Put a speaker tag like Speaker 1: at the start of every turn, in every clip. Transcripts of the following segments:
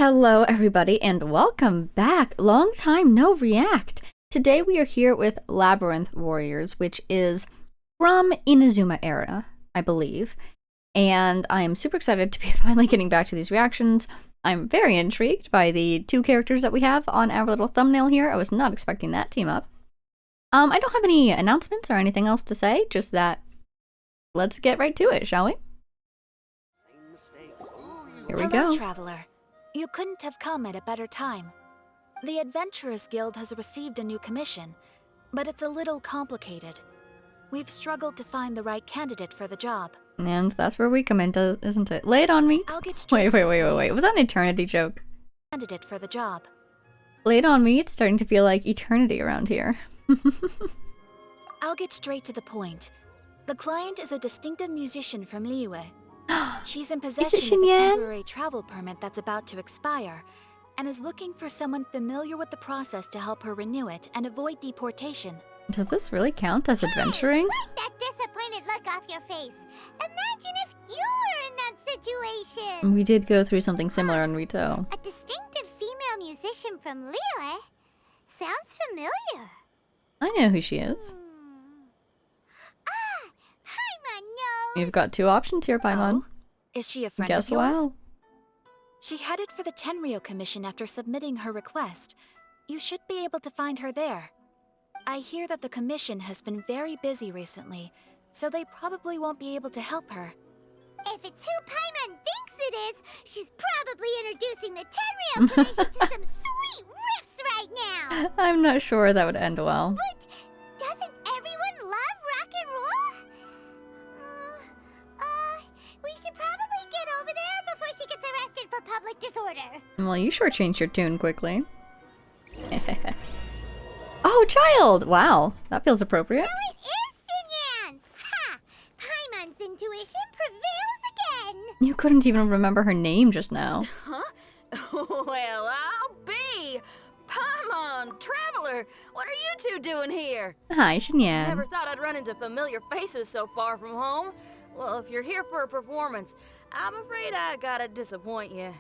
Speaker 1: Hello everybody and welcome back. Long time no react. Today we are here with Labyrinth Warriors, which is from Inazuma era, I believe. And I am super excited to be finally getting back to these reactions. I'm very intrigued by the two characters that we have on our little thumbnail here. I was not expecting that team up. I don't have any announcements or anything else to say, just that let's get right to it, shall we? Here we
Speaker 2: Hello,
Speaker 1: go.
Speaker 2: traveler. You couldn't have come at a better time. The Adventurers Guild has received a new commission, but it's a little complicated. We've struggled to find the right candidate for the job.
Speaker 1: And that's where we come in, isn't it? Lay it on me.
Speaker 2: I'll get straight
Speaker 1: Wait.
Speaker 2: to the point.
Speaker 1: Was that an eternity joke?
Speaker 2: Candidate for the job.
Speaker 1: Lay it on me. It's starting to feel like eternity around here.
Speaker 2: I'll get straight to the point. The client is a distinctive musician from Liyue. She's in possession of a
Speaker 1: Xinyan?
Speaker 2: temporary travel permit that's about to expire, and is looking for someone familiar with the process to help her renew it and avoid deportation.
Speaker 1: Does this really count as adventuring?
Speaker 3: Wipe that disappointed look off your face. Imagine if you were in that situation.
Speaker 1: We did go through something similar in Rito.
Speaker 3: A distinctive female musician from Liyue? Sounds familiar.
Speaker 1: I know who she is.
Speaker 3: Ah, Paimon knows.
Speaker 1: You've got two options here, Paimon.
Speaker 2: Oh? Is she a friend
Speaker 1: Guess
Speaker 2: of yours?
Speaker 1: wow.
Speaker 2: She headed for the Tenryou Commission after submitting her request. You should be able to find her there. I hear that the commission has been very busy recently, so they probably won't be able to help her.
Speaker 3: If it's who Paimon thinks it is, she's probably introducing the Tenryou Commission to some sweet riffs right now.
Speaker 1: I'm not sure that would end well.
Speaker 3: But doesn't everyone love rock and roll? We should probably get over there before she gets arrested for public disorder.
Speaker 1: Well, you sure changed your tune quickly. Oh, child! Wow, that feels appropriate.
Speaker 3: So it is Xinyan! Ha! Paimon's intuition prevails again!
Speaker 1: You couldn't even remember her name just now.
Speaker 4: Huh? Well, I'll be! Paimon, Traveler, what are you two doing here?
Speaker 1: Hi, Xinyan.
Speaker 4: Never thought I'd run into familiar faces so far from home. Well, if you're here for a performance, I'm afraid I gotta disappoint you.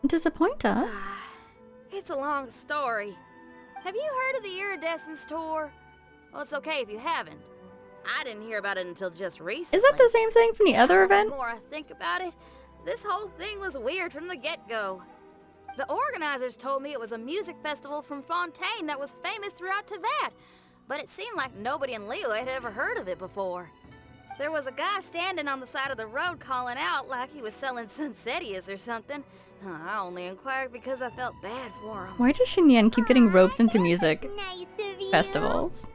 Speaker 1: Disappoint us?
Speaker 4: It's a long story. Have you heard of the Iridescence Tour? Well, it's okay if you haven't. I didn't hear about it until just recently.
Speaker 1: Is that the same thing from the other event?
Speaker 4: The more I think about it, this whole thing was weird from the get-go. The organizers told me it was a music festival from Fontaine that was famous throughout Teyvat, but it seemed like nobody in Liyue had ever heard of it before. There was a guy standing on the side of the road calling out like he was selling Sunsetias or something. I only inquired because I felt bad for him.
Speaker 1: Why does Xinyan keep getting roped into music
Speaker 3: Nice of you.
Speaker 1: festivals?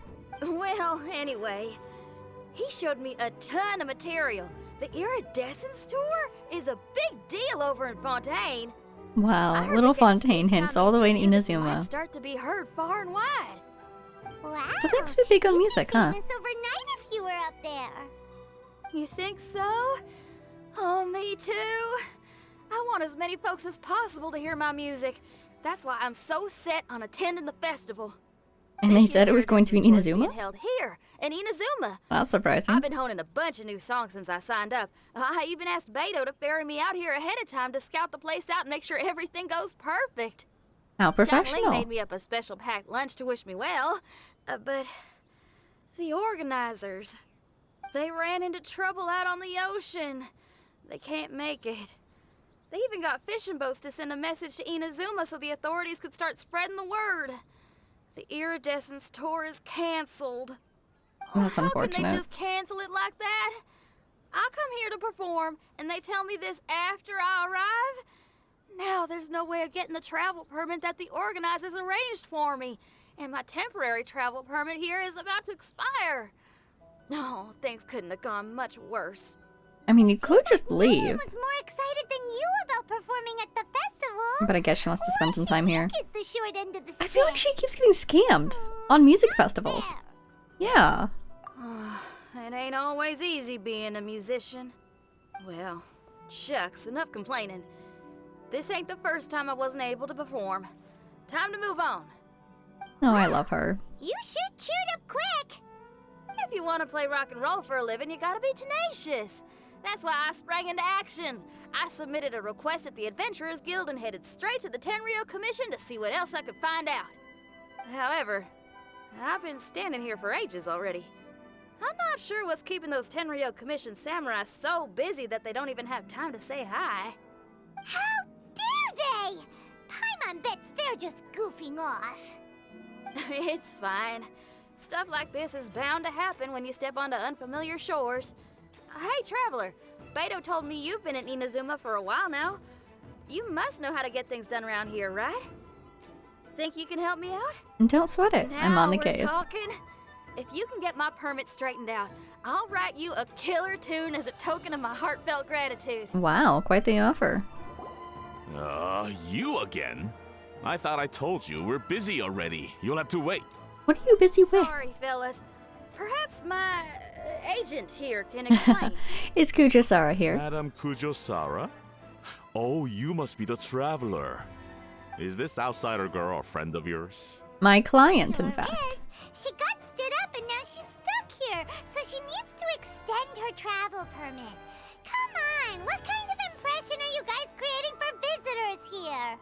Speaker 4: Well, anyway, he showed me a ton of material. The Iridescence Tour is a big deal over in Fontaine. I
Speaker 1: Wow,
Speaker 4: heard
Speaker 1: little
Speaker 4: that getting
Speaker 1: Fontaine
Speaker 4: stage
Speaker 1: hints
Speaker 4: time
Speaker 1: all the way to
Speaker 4: means music might
Speaker 1: Inazuma.
Speaker 4: start to be heard far and wide.
Speaker 3: Wow.
Speaker 1: So they must be big on
Speaker 3: You'd be
Speaker 1: music, huh?
Speaker 3: famous overnight if you were up there.
Speaker 4: You think so? Oh, me too. I want as many folks as possible to hear my music. That's why I'm so set on attending the festival.
Speaker 1: And they
Speaker 4: This
Speaker 1: said it
Speaker 4: year's
Speaker 1: was going to be in
Speaker 4: Iridescence Tour is
Speaker 1: Inazuma?
Speaker 4: being held here in Inazuma.
Speaker 1: That's surprising.
Speaker 4: I've been honing a bunch of new songs since I signed up. I even asked Beto to ferry me out here ahead of time to scout the place out and make sure everything goes perfect.
Speaker 1: How
Speaker 4: Xiangling
Speaker 1: professional.
Speaker 4: made me up a special packed lunch to wish me well, but the organizers, they ran into trouble out on the ocean. They can't make it. They even got fishing boats to send a message to Inazuma so the authorities could start spreading the word. The Iridescence Tour is canceled.
Speaker 1: That's
Speaker 4: How can
Speaker 1: unfortunate.
Speaker 4: they just cancel it like that? I come here to perform, and they tell me this after I arrive? Now there's no way of getting the travel permit that the organizers arranged for me, and my temporary travel permit here is about to expire. No, things couldn't have gone much worse.
Speaker 1: I mean, you could just
Speaker 3: Liyue
Speaker 1: leave.
Speaker 3: was more excited than you about performing at the festival.
Speaker 1: But I guess she wants to spend some time here.
Speaker 3: Get the short end of the
Speaker 1: I feel like
Speaker 3: stick.
Speaker 1: she keeps getting scammed on music festivals.
Speaker 3: Fair.
Speaker 1: Yeah.
Speaker 4: It ain't always easy being a musician. Well, shucks, enough complaining. This ain't the first time I wasn't able to perform. Time to move on.
Speaker 1: Oh, I love her.
Speaker 3: You should cheer up quick.
Speaker 4: If you want to play rock and roll for a living, you gotta be tenacious. That's why I sprang into action. I submitted a request at the Adventurers Guild and headed straight to the Tenryou Commission to see what else I could find out. However, I've been standing here for ages already. I'm not sure what's keeping those Tenryou Commission samurai so busy that they don't even have time to say hi.
Speaker 3: How dare they? Paimon bets they're just goofing off.
Speaker 4: It's fine. Stuff like this is bound to happen when you step onto unfamiliar shores. Hey, Traveler, Beto told me you've been at Inazuma for a while now. You must know how to get things done around here, right? Think you can help me out?
Speaker 1: And don't sweat it. I'm on the
Speaker 4: Now
Speaker 1: case.
Speaker 4: we're talking. If you can get my permit straightened out, I'll write you a killer tune as a token of my heartfelt gratitude.
Speaker 1: Wow, quite the offer.
Speaker 5: You again? I thought I told you we're busy already. You'll have to wait.
Speaker 1: What are you busy with?
Speaker 4: Sorry, fellas. Perhaps my agent here can explain.
Speaker 1: Is Kujosara here?
Speaker 5: Madam Kujosara? Oh, you must be the traveler. Is this outsider girl a friend of yours?
Speaker 1: My client, in
Speaker 3: Sure
Speaker 1: fact.
Speaker 3: is. She got stood up and now she's stuck here, so she needs to extend her travel permit. Come on, what kind of impression are you guys creating for visitors here?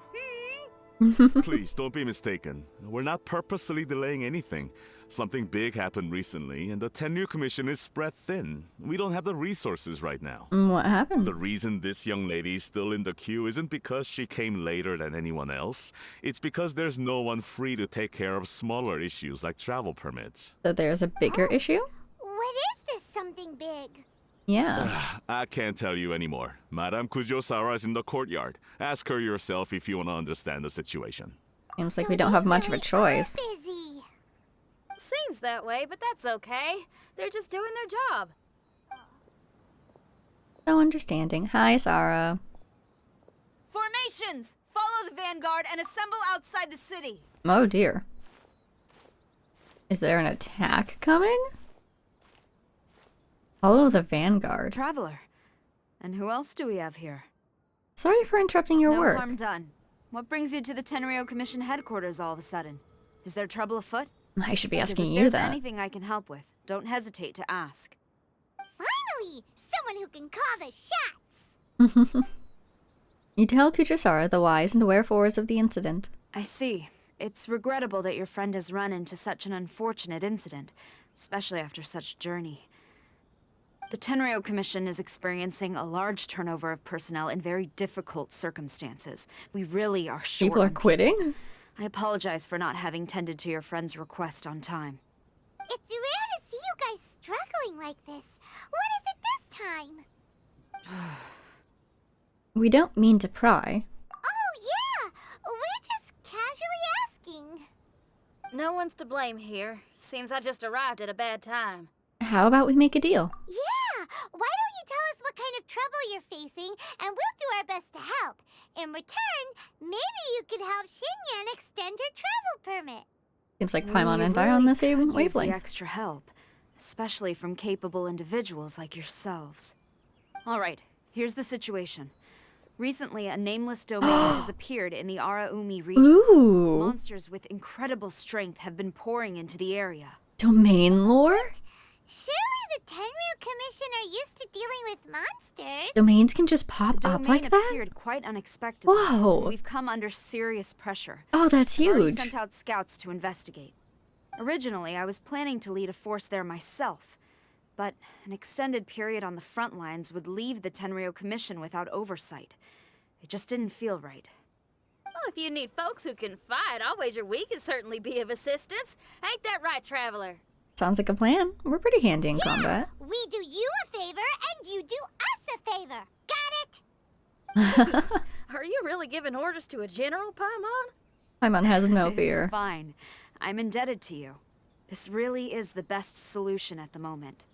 Speaker 5: Please, don't be mistaken. We're not purposely delaying anything. Something big happened recently, and the Tenryou Commission is spread thin. We don't have the resources right now.
Speaker 1: What happened?
Speaker 5: The reason this young lady is still in the queue isn't because she came later than anyone else. It's because there's no one free to take care of smaller issues like travel permits.
Speaker 1: So there's a bigger issue?
Speaker 3: What is this something big?
Speaker 1: Yeah.
Speaker 5: I can't tell you anymore. Madame Kujosara is in the courtyard. Ask her yourself if you want to understand the situation.
Speaker 1: Seems like
Speaker 3: So
Speaker 1: we don't
Speaker 3: they
Speaker 1: have much of a
Speaker 3: really
Speaker 1: choice.
Speaker 3: are busy.
Speaker 4: Seems that way, but that's okay. They're just doing their job.
Speaker 1: So understanding. Hi, Sarah.
Speaker 6: Formations! Follow the vanguard and assemble outside the city.
Speaker 1: Oh dear. Is there an attack coming? Follow the vanguard.
Speaker 6: Traveler. And who else do we have here?
Speaker 1: Sorry for interrupting your
Speaker 6: No
Speaker 1: work.
Speaker 6: harm done. What brings you to the Tenryou Commission headquarters all of a sudden? Is there trouble afoot?
Speaker 1: I should be
Speaker 6: Because
Speaker 1: asking
Speaker 6: if
Speaker 1: you
Speaker 6: there's
Speaker 1: that.
Speaker 6: anything I can help with, don't hesitate to ask.
Speaker 3: Finally, someone who can call the shots.
Speaker 1: You tell Kujosara the whys and wherefores of the incident.
Speaker 6: I see. It's regrettable that your friend has run into such an unfortunate incident, especially after such a journey. The Tenryou Commission is experiencing a large turnover of personnel in very difficult circumstances. We really are short
Speaker 1: People are
Speaker 6: on
Speaker 1: quitting?
Speaker 6: I apologize for not having tended to your friend's request on time.
Speaker 3: It's rare to see you guys struggling like this. What is it this time?
Speaker 1: We don't mean to pry.
Speaker 3: Oh, yeah! We're just casually asking.
Speaker 4: No one's to blame here. Seems I just arrived at a bad time.
Speaker 1: How about we make a deal?
Speaker 3: Yeah! Why don't you tell us what kind of trouble you're facing, and we'll do our best to help. In return, maybe you could help Xinyan extend her travel permit.
Speaker 1: Seems like
Speaker 6: We
Speaker 1: Paimon and I are on
Speaker 6: really
Speaker 1: the same
Speaker 6: could use the
Speaker 1: wavelength.
Speaker 6: extra help, especially from capable individuals like yourselves. All right, here's the situation. Recently, a nameless domain has appeared in the Araumi region.
Speaker 1: Ooh!
Speaker 6: Monsters with incredible strength have been pouring into the area.
Speaker 1: Domain lore?
Speaker 3: Surely the Tenryou Commission are used to dealing with monsters.
Speaker 1: Domains can just pop
Speaker 6: The
Speaker 1: up
Speaker 6: domain
Speaker 1: like that?
Speaker 6: appeared quite unexpectedly.
Speaker 1: Whoa.
Speaker 6: And we've come under serious pressure.
Speaker 1: Oh, that's
Speaker 6: I've already
Speaker 1: huge.
Speaker 6: sent out scouts to investigate. Originally, I was planning to lead a force there myself, but an extended period on the front lines would leave the Tenryou Commission without oversight. It just didn't feel right.
Speaker 4: Well, if you need folks who can fight, I'll wager we can certainly be of assistance. Ain't that right, Traveler?
Speaker 1: Sounds like a plan. We're pretty handy in combat.
Speaker 3: We do you a favor, and you do us a favor. Got it?
Speaker 4: Are you really giving orders to a general, Paimon?
Speaker 1: Paimon has no fear.
Speaker 6: It's fine. I'm indebted to you. This really is the best solution at the moment.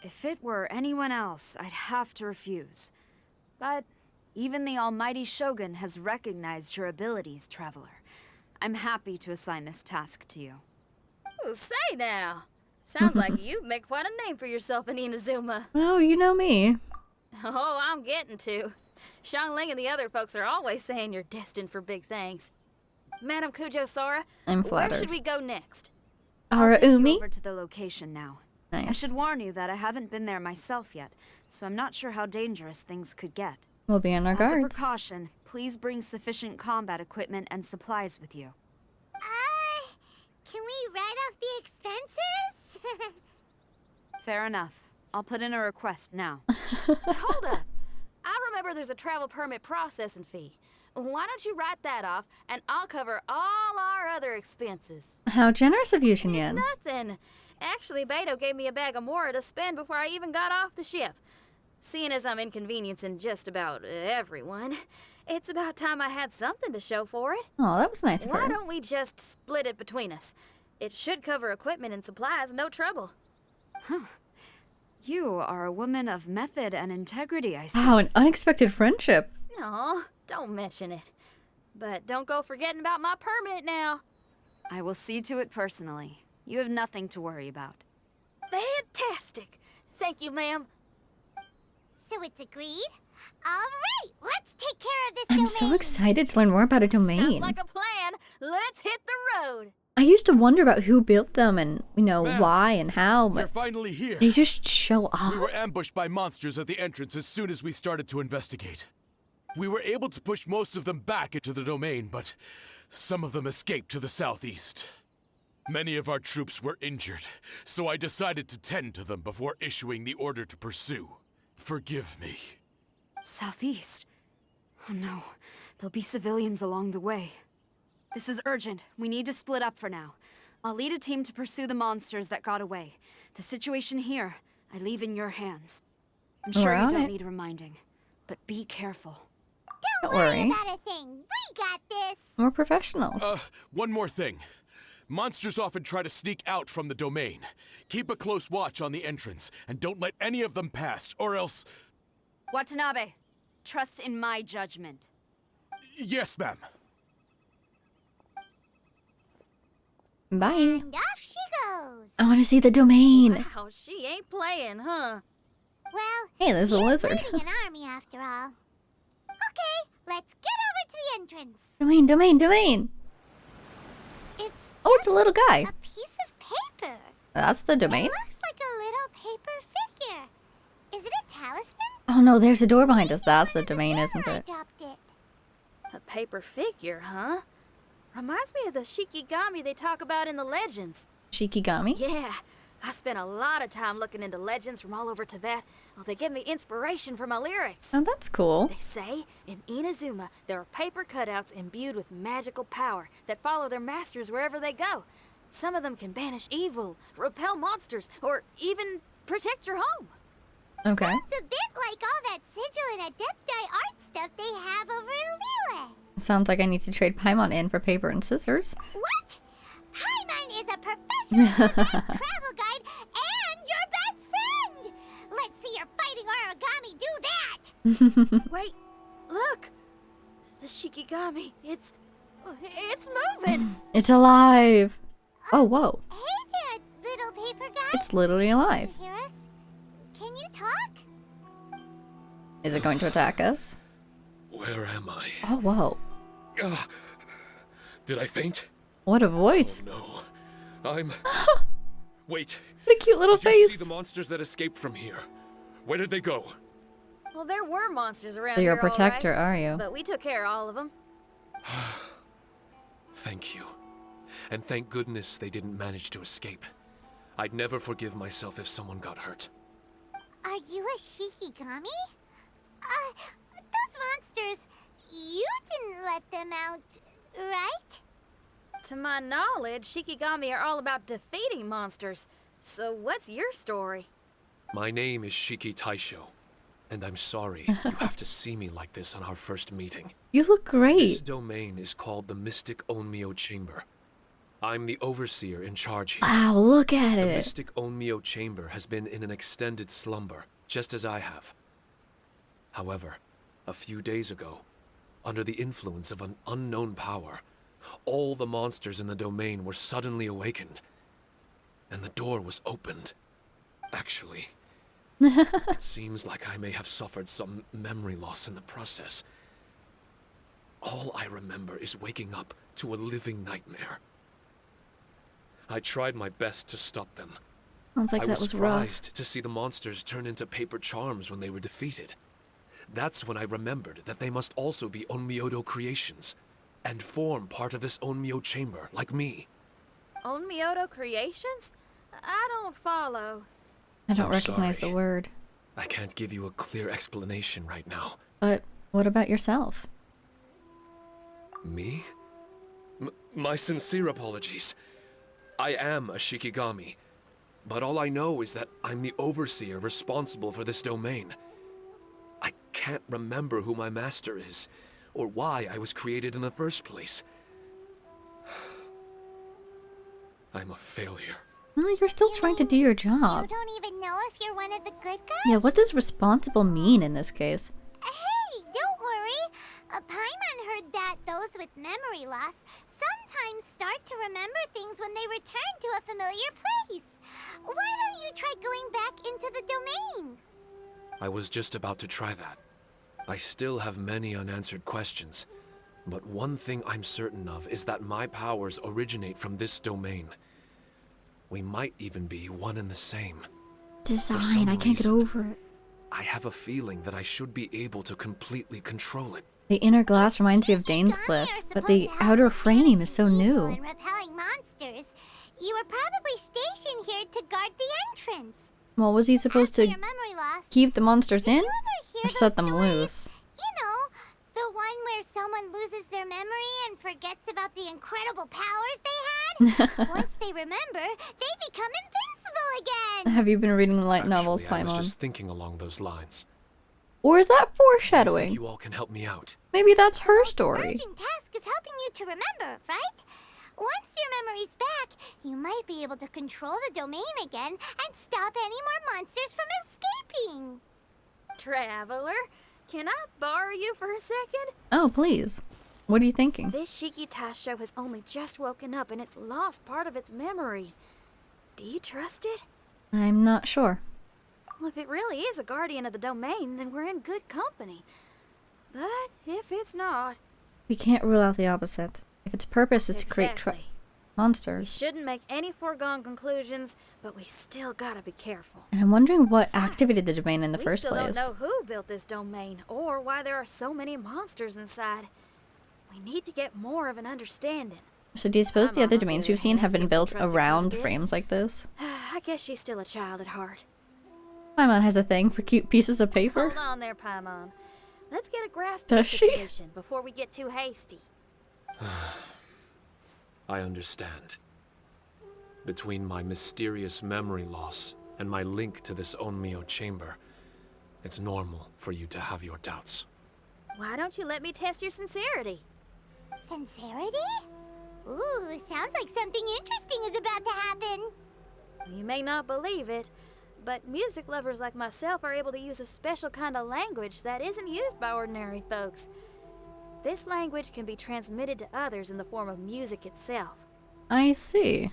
Speaker 6: If it were anyone else, I'd have to refuse. But even the almighty Shogun has recognized your abilities, Traveler. I'm happy to assign this task to you.
Speaker 4: Ooh, say now. Sounds like you've made quite a name for yourself in Inazuma.
Speaker 1: Oh, you know me.
Speaker 4: Oh, I'm getting to. Xiangling and the other folks are always saying you're destined for big things. Madam Kujosara,
Speaker 1: I'm
Speaker 4: where
Speaker 1: flattered.
Speaker 4: should we go next?
Speaker 6: I'll take you
Speaker 1: Araumi?
Speaker 6: over to the location now. I
Speaker 1: Nice.
Speaker 6: should warn you that I haven't been there myself yet, so I'm not sure how dangerous things could get.
Speaker 1: We'll be on our
Speaker 6: As a
Speaker 1: guards.
Speaker 6: precaution, please bring sufficient combat equipment and supplies with you.
Speaker 3: Can we write off the expenses?
Speaker 6: Fair enough. I'll put in a request now.
Speaker 4: Hold up. I remember there's a travel permit processing fee. Why don't you write that off, and I'll cover all our other expenses.
Speaker 1: How generous of you, Shinyan.
Speaker 4: It's nothing. Actually, Beto gave me a bag of Mora to spend before I even got off the ship. Seeing as I'm inconveniencing just about everyone, it's about time I had something to show for it.
Speaker 1: Oh, that was nice of
Speaker 4: Why
Speaker 1: her.
Speaker 4: don't we just split it between us? It should cover equipment and supplies, no trouble.
Speaker 6: You are a woman of method and integrity, I see.
Speaker 1: Wow, an unexpected friendship.
Speaker 4: No, don't mention it. But don't go forgetting about my permit now.
Speaker 6: I will see to it personally. You have nothing to worry about.
Speaker 4: Fantastic. Thank you, ma'am.
Speaker 3: So it's agreed? Alright, let's take care of this
Speaker 1: I'm
Speaker 3: domain.
Speaker 1: so excited to learn more about a domain.
Speaker 4: Sounds like a plan. Let's hit the road.
Speaker 1: I used to wonder about who built them and,
Speaker 7: Ma'am,
Speaker 1: why and how,
Speaker 7: We're
Speaker 1: but
Speaker 7: finally here.
Speaker 1: they just show up.
Speaker 7: We were ambushed by monsters at the entrance as soon as we started to investigate. We were able to push most of them back into the domain, but some of them escaped to the southeast. Many of our troops were injured, so I decided to tend to them before issuing the order to pursue. Forgive me.
Speaker 6: Southeast? Oh no, there'll be civilians along the way. This is urgent. We need to split up for now. I'll lead a team to pursue the monsters that got away. The situation here, I leave in your hands. I'm sure
Speaker 1: We're
Speaker 6: you
Speaker 1: on
Speaker 6: don't
Speaker 1: it.
Speaker 6: need reminding, but be careful.
Speaker 1: Don't
Speaker 3: Worry
Speaker 1: worry.
Speaker 3: about a thing. We got this.
Speaker 1: We're professionals.
Speaker 7: One more thing. Monsters often try to sneak out from the domain. Keep a close watch on the entrance, and don't let any of them pass, or else...
Speaker 6: Watanabe, trust in my judgment.
Speaker 7: Yes, ma'am.
Speaker 1: Bye.
Speaker 3: And off she goes.
Speaker 1: I want to see the domain.
Speaker 4: Wow, she ain't playing, huh?
Speaker 3: Well,
Speaker 1: Hey, there's a
Speaker 3: she's
Speaker 1: lizard.
Speaker 3: leading an army after all. Okay, let's get over to the entrance.
Speaker 1: Domain, domain, domain.
Speaker 3: It's
Speaker 1: Oh, it's a little guy.
Speaker 3: a piece of paper.
Speaker 1: That's the domain?
Speaker 3: It looks like a little paper figure. Is it a talisman?
Speaker 1: Oh no, there's a door behind us. That's the
Speaker 3: One of
Speaker 1: domain,
Speaker 3: the
Speaker 1: isn't
Speaker 3: samurai
Speaker 1: it?
Speaker 3: dropped it.
Speaker 4: A paper figure, huh? Reminds me of the Shikigami they talk about in the legends.
Speaker 1: Shikigami?
Speaker 4: Yeah, I spent a lot of time looking into legends from all over Tibet. Well, they give me inspiration for my lyrics.
Speaker 1: Oh, that's cool.
Speaker 4: They say in Inazuma there are paper cutouts imbued with magical power that follow their masters wherever they go. Some of them can banish evil, repel monsters, or even protect your home.
Speaker 1: Okay.
Speaker 3: It's a bit like all that sigil and adepti art stuff they have over in Liyue.
Speaker 1: Sounds like I need to trade Paimon in for paper and scissors.
Speaker 3: What? Paimon is a professional Tibet travel guide and your best friend! Let's see your fighting origami do that!
Speaker 4: Wait, look! The Shikigami, it's moving!
Speaker 1: It's alive. Oh, whoa.
Speaker 3: Hey there, little paper guy.
Speaker 1: It's literally alive.
Speaker 3: Can you hear us? Can you talk?
Speaker 1: Is it going to attack us?
Speaker 7: Where am I?
Speaker 1: Oh, whoa.
Speaker 7: Did I faint?
Speaker 1: What a voice.
Speaker 7: Oh no. I'm... Wait.
Speaker 1: What a cute little
Speaker 7: Did you see
Speaker 1: face.
Speaker 7: the monsters that escaped from here? Where did they go?
Speaker 4: Well, there were monsters around
Speaker 1: So you're a
Speaker 4: here, all right,
Speaker 1: protector, are you?
Speaker 4: but we took care of all of them.
Speaker 8: Thank you. And thank goodness they didn't manage to escape. I'd never forgive myself if someone got hurt.
Speaker 3: Are you a Shikigami? Those monsters, you didn't let them out, right?
Speaker 4: To my knowledge, Shikigami are all about defeating monsters. So what's your story?
Speaker 8: My name is Shiki Taisho, and I'm sorry you have to see me like this on our first meeting.
Speaker 1: You look
Speaker 8: This
Speaker 1: great.
Speaker 8: domain is called the Mystic Onmyo Chamber. I'm the overseer in charge here.
Speaker 1: Wow, look at
Speaker 8: The
Speaker 1: it.
Speaker 8: Mystic Onmyo Chamber has been in an extended slumber, just as I have. However, a few days ago, under the influence of an unknown power, all the monsters in the domain were suddenly awakened, and the door was opened. Actually, it seems like I may have suffered some memory loss in the process. All I remember is waking up to a living nightmare. I tried my best to stop them,
Speaker 1: Sounds like
Speaker 8: I
Speaker 1: that
Speaker 8: was
Speaker 1: was rough.
Speaker 8: surprised to see the monsters turn into paper charms when they were defeated. That's when I remembered that they must also be Onmyodo creations, and form part of this Onmyo chamber, like me.
Speaker 4: Onmyodo creations? I don't follow.
Speaker 1: I don't
Speaker 8: I'm
Speaker 1: recognize
Speaker 8: sorry.
Speaker 1: the word.
Speaker 8: I can't give you a clear explanation right now.
Speaker 1: But what about yourself?
Speaker 8: Me? My sincere apologies. I am a Shikigami, but all I know is that I'm the overseer responsible for this domain. I can't remember who my master is, or why I was created in the first place. I'm a failure.
Speaker 1: Well, you're still trying to do your
Speaker 3: You
Speaker 1: job.
Speaker 3: don't even know if you're one of the good guys?
Speaker 1: Yeah, what does responsible mean in this case?
Speaker 3: Hey, don't worry. Paimon heard that those with memory loss sometimes start to remember things when they return to a familiar place. Why don't you try going back into the domain?
Speaker 8: I was just about to try that. I still have many unanswered questions, but one thing I'm certain of is that my powers originate from this domain. We might even be one and the same.
Speaker 1: Design,
Speaker 8: some
Speaker 1: I can't get
Speaker 8: reason,
Speaker 1: over it.
Speaker 8: I have a feeling that I should be able to completely control it.
Speaker 1: The inner glass reminds you of Dane's cliff, but the outer frame is so new.
Speaker 3: And repelling monsters. You were probably stationed here to guard the entrance.
Speaker 1: Well, was he supposed
Speaker 3: After
Speaker 1: to
Speaker 3: your memory loss,
Speaker 1: keep the monsters in?
Speaker 3: did you ever hear
Speaker 1: Or set
Speaker 3: those
Speaker 1: them
Speaker 3: stories?
Speaker 1: loose?
Speaker 3: You know, the one where someone loses their memory and forgets about the incredible powers they had? Once they remember, they become invincible again!
Speaker 1: Have you been reading the light novels,
Speaker 8: Actually, I was
Speaker 1: Paimon?
Speaker 8: just thinking along those lines.
Speaker 1: Or is that
Speaker 8: I think
Speaker 1: foreshadowing?
Speaker 8: you all can help me out.
Speaker 1: Maybe that's her
Speaker 3: Most
Speaker 1: story.
Speaker 3: urgent task is helping you to remember, right? Once your memory's back, you might be able to control the domain again and stop any more monsters from escaping.
Speaker 4: Traveler, can I borrow you for a second?
Speaker 1: Oh, please. What are you thinking?
Speaker 4: This Shiki Taisho has only just woken up and it's lost part of its memory. Do you trust it?
Speaker 1: I'm not sure.
Speaker 4: Well, if it really is a guardian of the domain, then we're in good company. But if it's not,
Speaker 1: We can't rule out the opposite. If its purpose is to create
Speaker 4: exactly. We
Speaker 1: monsters.
Speaker 4: shouldn't make any foregone conclusions, but we still gotta be careful.
Speaker 1: And I'm wondering what
Speaker 4: Besides,
Speaker 1: activated the domain in the
Speaker 4: we
Speaker 1: first
Speaker 4: still
Speaker 1: place.
Speaker 4: don't know who built this domain or why there are so many monsters inside. We need to get more of an understanding.
Speaker 1: So do you suppose the
Speaker 4: Paimon,
Speaker 1: other
Speaker 4: on
Speaker 1: domains
Speaker 4: the
Speaker 1: we've
Speaker 4: other
Speaker 1: seen
Speaker 4: hand,
Speaker 1: have been
Speaker 4: seems to
Speaker 1: built
Speaker 4: trust it quite a
Speaker 1: around
Speaker 4: bit.
Speaker 1: frames like this?
Speaker 4: I guess she's still a child at heart.
Speaker 1: Paimon has a thing for cute pieces of paper.
Speaker 4: Hold on there, Paimon. Let's get a grasp
Speaker 1: Does
Speaker 4: of the
Speaker 1: she?
Speaker 4: situation before we get too hasty.
Speaker 8: I understand. Between my mysterious memory loss and my link to this Onmyo chamber, it's normal for you to have your doubts.
Speaker 4: Why don't you let me test your sincerity?
Speaker 3: Sincerity? Ooh, sounds like something interesting is about to happen.
Speaker 4: You may not believe it, but music lovers like myself are able to use a special kind of language that isn't used by ordinary folks. This language can be transmitted to others in the form of music itself.
Speaker 1: I see.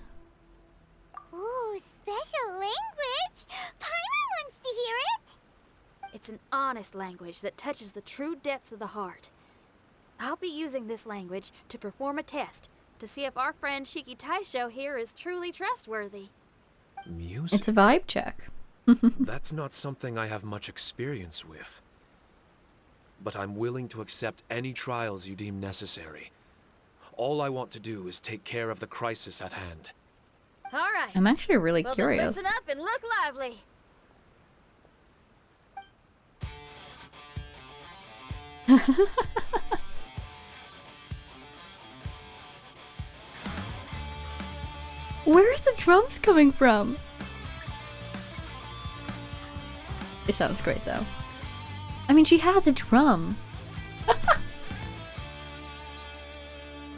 Speaker 3: Ooh, special language? Paimon wants to hear it.
Speaker 4: It's an honest language that touches the true depths of the heart. I'll be using this language to perform a test to see if our friend Shiki Taisho here is truly trustworthy.
Speaker 8: Music?
Speaker 1: It's a vibe check.
Speaker 8: That's not something I have much experience with. But I'm willing to accept any trials you deem necessary. All I want to do is take care of the crisis at hand.
Speaker 4: All right.
Speaker 1: I'm actually really
Speaker 4: Well, then
Speaker 1: curious.
Speaker 4: listen up and look lively.
Speaker 1: Where's the drums coming from? It sounds great though. I mean, she has a drum.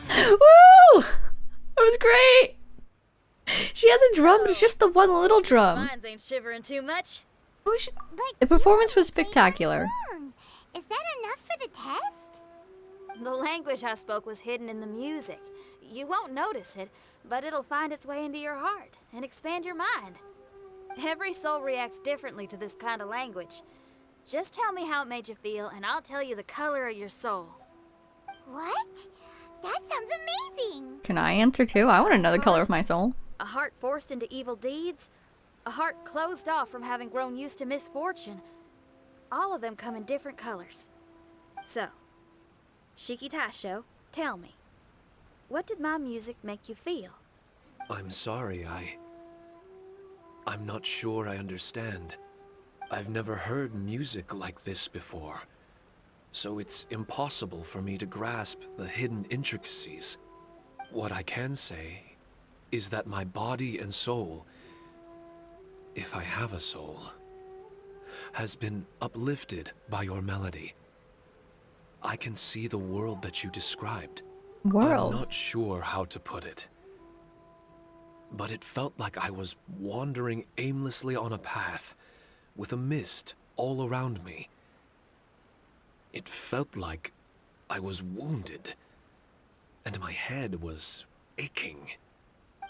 Speaker 1: Woo! That was great! She has a drum, but it's just the one little drum.
Speaker 4: Mines ain't shivering too much.
Speaker 1: Oh, she-
Speaker 3: But
Speaker 1: The performance
Speaker 3: you
Speaker 1: was
Speaker 3: only played
Speaker 1: spectacular.
Speaker 3: one song. Is that enough for the test?
Speaker 4: The language I spoke was hidden in the music. You won't notice it, but it'll find its way into your heart and expand your mind. Every soul reacts differently to this kind of language. Just tell me how it made you feel, and I'll tell you the color of your soul.
Speaker 3: What? That sounds amazing.
Speaker 1: Can I answer too? I want to know the color of my soul.
Speaker 4: A heart forced into evil deeds, A heart closed off from having grown used to misfortune. All of them come in different colors. So, Shiki Taisho, tell me, what did my music make you feel?
Speaker 8: I'm sorry, I'm not sure I understand. I've never heard music like this before, so it's impossible for me to grasp the hidden intricacies. What I can say is that my body and soul, if I have a soul, has been uplifted by your melody. I can see the world that you described.
Speaker 1: World?
Speaker 8: I'm not sure how to put it, but it felt like I was wandering aimlessly on a path with a mist all around me. It felt like I was wounded, and my head was aching.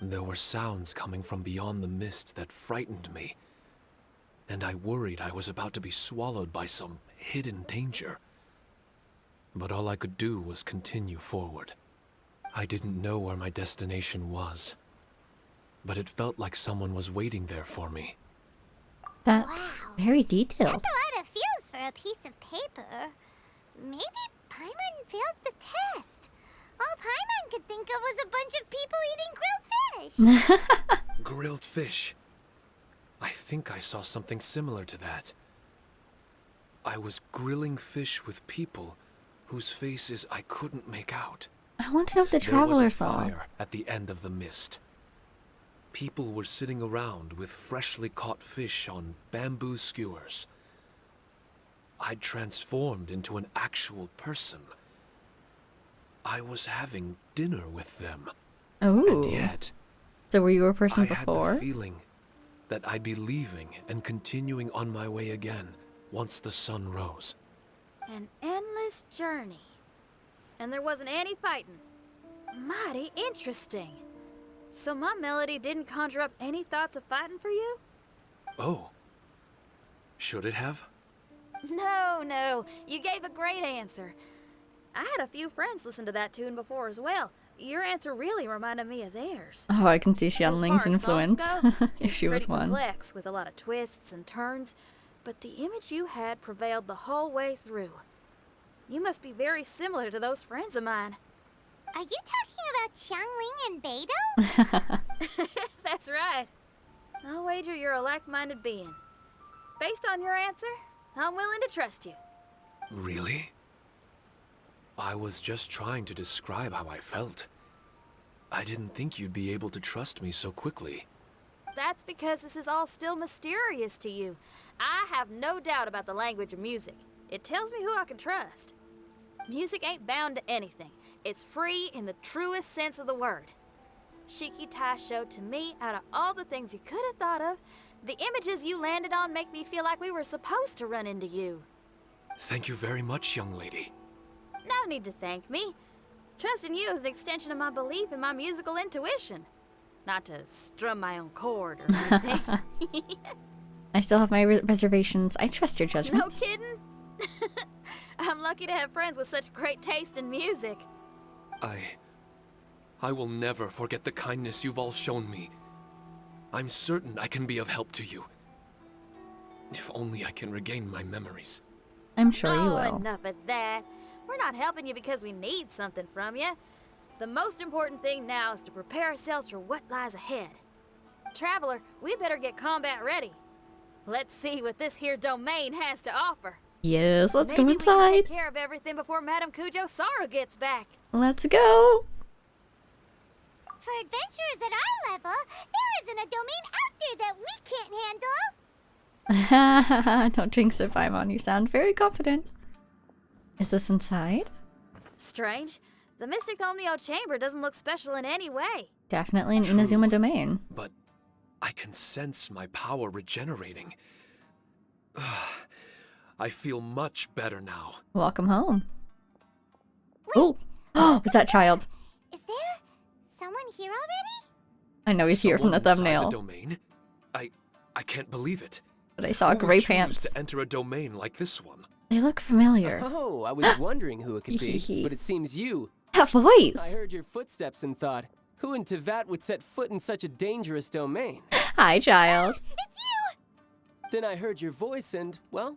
Speaker 8: There were sounds coming from beyond the mist that frightened me, and I worried I was about to be swallowed by some hidden danger. But all I could do was continue forward. I didn't know where my destination was, but it felt like someone was waiting there for me.
Speaker 1: That's
Speaker 3: Wow.
Speaker 1: very detailed.
Speaker 3: That's a lot of feels for a piece of paper. Maybe Paimon failed the test. All Paimon could think of was a bunch of people eating grilled fish.
Speaker 8: Grilled fish. I think I saw something similar to that. I was grilling fish with people whose faces I couldn't make out.
Speaker 1: I want to know if the
Speaker 8: There
Speaker 1: traveler
Speaker 8: was a
Speaker 1: saw.
Speaker 8: fire at the end of the mist. People were sitting around with freshly caught fish on bamboo skewers. I'd transformed into an actual person. I was having dinner with them.
Speaker 1: Oh.
Speaker 8: And yet,
Speaker 1: So were you a person
Speaker 8: I had
Speaker 1: before?
Speaker 8: the feeling that I'd be leaving and continuing on my way again once the sun rose.
Speaker 4: An endless journey. And there wasn't any fighting. Mighty interesting. So my melody didn't conjure up any thoughts of fighting for you?
Speaker 8: Oh. Should it have?
Speaker 4: No. You gave a great answer. I had a few friends listen to that tune before as well. Your answer really reminded me of theirs.
Speaker 1: Oh, I can see
Speaker 4: As
Speaker 1: Xianling's
Speaker 4: far as songs
Speaker 1: influence,
Speaker 4: go,
Speaker 1: if
Speaker 4: it's
Speaker 1: she was
Speaker 4: pretty
Speaker 1: one.
Speaker 4: complex with a lot of twists and turns, but the image you had prevailed the whole way through. You must be very similar to those friends of mine.
Speaker 3: Are you talking about Xiangling and Beidou?
Speaker 4: That's right. I'll wager you're a like-minded being. Based on your answer, I'm willing to trust you.
Speaker 8: Really? I was just trying to describe how I felt. I didn't think you'd be able to trust me so quickly.
Speaker 4: That's because this is all still mysterious to you. I have no doubt about the language of music. It tells me who I can trust. Music ain't bound to anything. It's free in the truest sense of the word. Shiki Taisho, to me, out of all the things you could have thought of, the images you landed on make me feel like we were supposed to run into you.
Speaker 8: Thank you very much, young lady.
Speaker 4: No need to thank me. Trusting you is an extension of my belief in my musical intuition. Not to strum my own chord or anything.
Speaker 1: I still have my reservations. I trust your judgment.
Speaker 4: No kidding? I'm lucky to have friends with such great taste in music.
Speaker 8: I will never forget the kindness you've all shown me. I'm certain I can be of help to you. If only I can regain my memories.
Speaker 1: I'm sure you
Speaker 4: Oh,
Speaker 1: will.
Speaker 4: enough of that. We're not helping you because we need something from you. The most important thing now is to prepare ourselves for what lies ahead. Traveler, we better get combat ready. Let's see what this here domain has to offer.
Speaker 1: Yes, let's
Speaker 4: Maybe
Speaker 1: go
Speaker 4: we can
Speaker 1: inside.
Speaker 4: take care of everything before Madame Kujo Sara gets back.
Speaker 1: Let's go.
Speaker 3: For adventurers at our level, there isn't a domain out there that we can't handle.
Speaker 1: Don't jinx it, Paimon. You sound very confident. Is this inside?
Speaker 4: Strange. The Mystic Omnio Chamber doesn't look special in any way.
Speaker 1: Definitely an
Speaker 8: True.
Speaker 1: Inazuma domain.
Speaker 8: But I can sense my power regenerating. I feel much better now.
Speaker 1: Welcome home. Oh, oh, was that child?
Speaker 3: Is there someone here already?
Speaker 1: I know he's here from the
Speaker 8: Someone inside
Speaker 1: thumbnail,
Speaker 8: The domain? I can't believe it.
Speaker 1: but I saw
Speaker 8: Who
Speaker 1: gray
Speaker 8: would choose
Speaker 1: pants.
Speaker 8: to enter a domain like this one?
Speaker 1: They look familiar.
Speaker 9: Oh, I was wondering who it could be, but it seems you.
Speaker 1: That
Speaker 9: I
Speaker 1: voice!
Speaker 9: heard your footsteps and thought, who in Tevat would set foot in such a dangerous domain?
Speaker 1: Hi, child.
Speaker 3: It's you!
Speaker 9: Then I heard your voice and, well,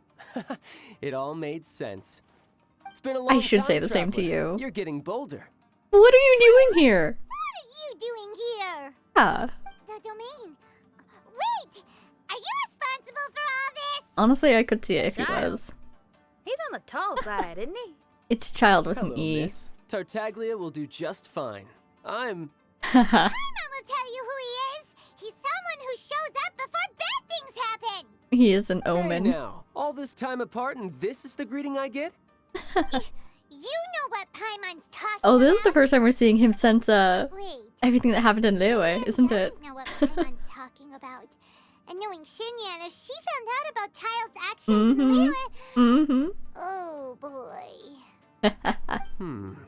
Speaker 9: it all made sense. It's been a long time,
Speaker 1: I should say the same to
Speaker 9: traveler.
Speaker 1: you.
Speaker 9: You're getting bolder.
Speaker 1: What are you doing here?
Speaker 3: What are you doing here?
Speaker 1: Yeah.
Speaker 3: The domain. Wait! Are you responsible for all this?
Speaker 1: Honestly, I could see it if he
Speaker 4: Child.
Speaker 1: was.
Speaker 4: He's on the tall side, isn't he?
Speaker 1: It's child with
Speaker 9: Hello,
Speaker 1: an E.
Speaker 9: miss. Tartaglia will do just fine. I'm...
Speaker 3: Paimon will tell you who he is. He's someone who shows up before bad things happen.
Speaker 1: He is an
Speaker 9: Hey
Speaker 1: omen.
Speaker 9: now, all this time apart and this is the greeting I get?
Speaker 3: You know what Paimon's talking
Speaker 1: Oh, this is the
Speaker 3: about.
Speaker 1: first time we're seeing him since
Speaker 3: Wait.
Speaker 1: everything that happened in Liyue, isn't it?
Speaker 3: Doesn't know what Paimon's talking about. And knowing Xinyan, if she found out about Child's actions in Liyue...
Speaker 1: Mm-hmm.
Speaker 3: Oh, boy.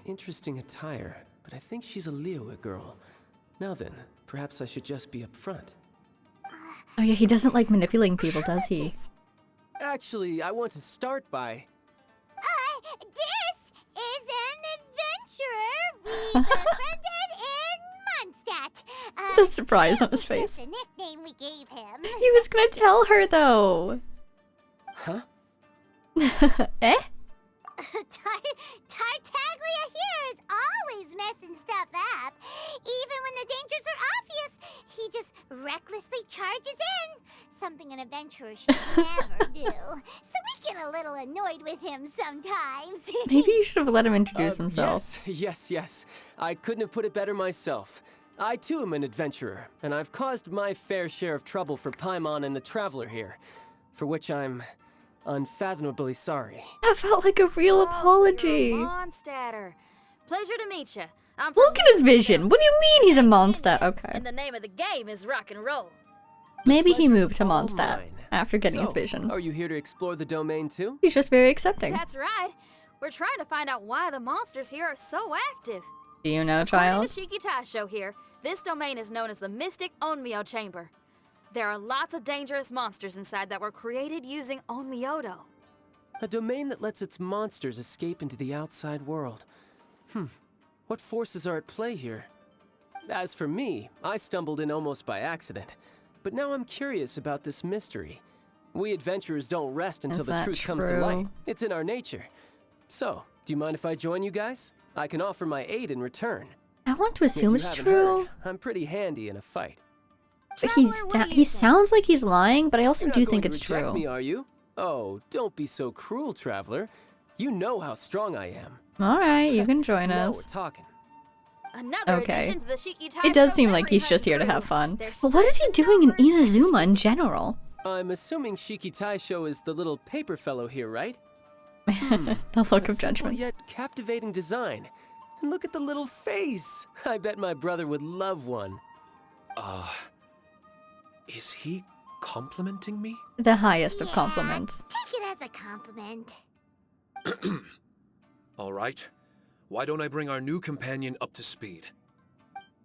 Speaker 9: Interesting attire, but I think she's a Liyue girl. Now then, perhaps I should just be upfront.
Speaker 1: Oh yeah, he doesn't like manipulating people, does he?
Speaker 9: Actually, I want to start by...
Speaker 3: This is an adventurer we befriended in Mondstadt.
Speaker 1: The surprise on his face.
Speaker 3: That's the nickname we gave him.
Speaker 1: He was gonna tell her though.
Speaker 9: Huh?
Speaker 1: Eh?
Speaker 3: Tartaglia here is always messing stuff up. Even when the dangers are obvious, he just recklessly charges in. Something an adventurer should never do. So we get a little annoyed with him sometimes.
Speaker 1: Maybe you should have let him introduce himself.
Speaker 9: Yes. I couldn't have put it better myself. I too am an adventurer, and I've caused my fair share of trouble for Paimon and the Traveler here, for which I'm unfathomably sorry.
Speaker 1: That felt like a real apology.
Speaker 4: Mondstatter. Pleasure to meet you. I'm
Speaker 1: Look at his vision. What do you mean he's a monster? Okay.
Speaker 4: And the name of the game is rock and roll.
Speaker 1: Maybe he
Speaker 9: Pleasure's
Speaker 1: moved to
Speaker 9: all
Speaker 1: Mondstadt
Speaker 9: mine.
Speaker 1: after getting his
Speaker 9: So,
Speaker 1: vision.
Speaker 9: Are you here to explore the domain too?
Speaker 1: He's just very accepting.
Speaker 4: That's right. We're trying to find out why the monsters here are so active.
Speaker 1: Do you know, child?
Speaker 4: According to Shiki Taisho here, this domain is known as the Mystic Onmyo Chamber. There are lots of dangerous monsters inside that were created using Onmyodo.
Speaker 9: A domain that lets its monsters escape into the outside world. What forces are at play here? As for me, I stumbled in almost by accident. But now I'm curious about this mystery. We adventurers don't rest until
Speaker 1: Is
Speaker 9: the
Speaker 1: that
Speaker 9: truth comes to
Speaker 1: true?
Speaker 9: light. It's in our nature. So, do you mind if I join you guys? I can offer my aid in return.
Speaker 1: I want to
Speaker 9: If
Speaker 1: assume
Speaker 9: you
Speaker 1: it's
Speaker 9: haven't
Speaker 1: true.
Speaker 9: heard, I'm pretty handy in a fight.
Speaker 1: But he sounds like he's lying, but I also
Speaker 9: You're
Speaker 1: do
Speaker 9: not
Speaker 1: think
Speaker 9: going
Speaker 1: it's
Speaker 9: to reject
Speaker 1: true.
Speaker 9: me, are you? Oh, don't be so cruel, Traveler. You know how strong I am.
Speaker 1: Alright, you can join
Speaker 9: Now
Speaker 1: us.
Speaker 9: we're talking.
Speaker 4: Another
Speaker 1: Okay.
Speaker 4: addition to the Shiki Taisho
Speaker 1: It does seem
Speaker 4: memory
Speaker 1: like he's just
Speaker 4: hunting
Speaker 1: here to
Speaker 4: crew.
Speaker 1: have fun.
Speaker 4: Their
Speaker 1: But what is he
Speaker 4: strength in
Speaker 1: doing in
Speaker 4: numbers-
Speaker 1: Inazuma in general?
Speaker 9: I'm assuming Shiki Taisho is the little paper fellow here, right?
Speaker 1: The look
Speaker 9: A
Speaker 1: of
Speaker 9: simple
Speaker 1: judgment.
Speaker 9: yet captivating design. And look at the little face. I bet my brother would love one.
Speaker 8: Is he complimenting me?
Speaker 1: The highest of
Speaker 3: Yeah,
Speaker 1: compliments.
Speaker 3: Take it as a compliment.
Speaker 8: All right. Why don't I bring our new companion up to speed?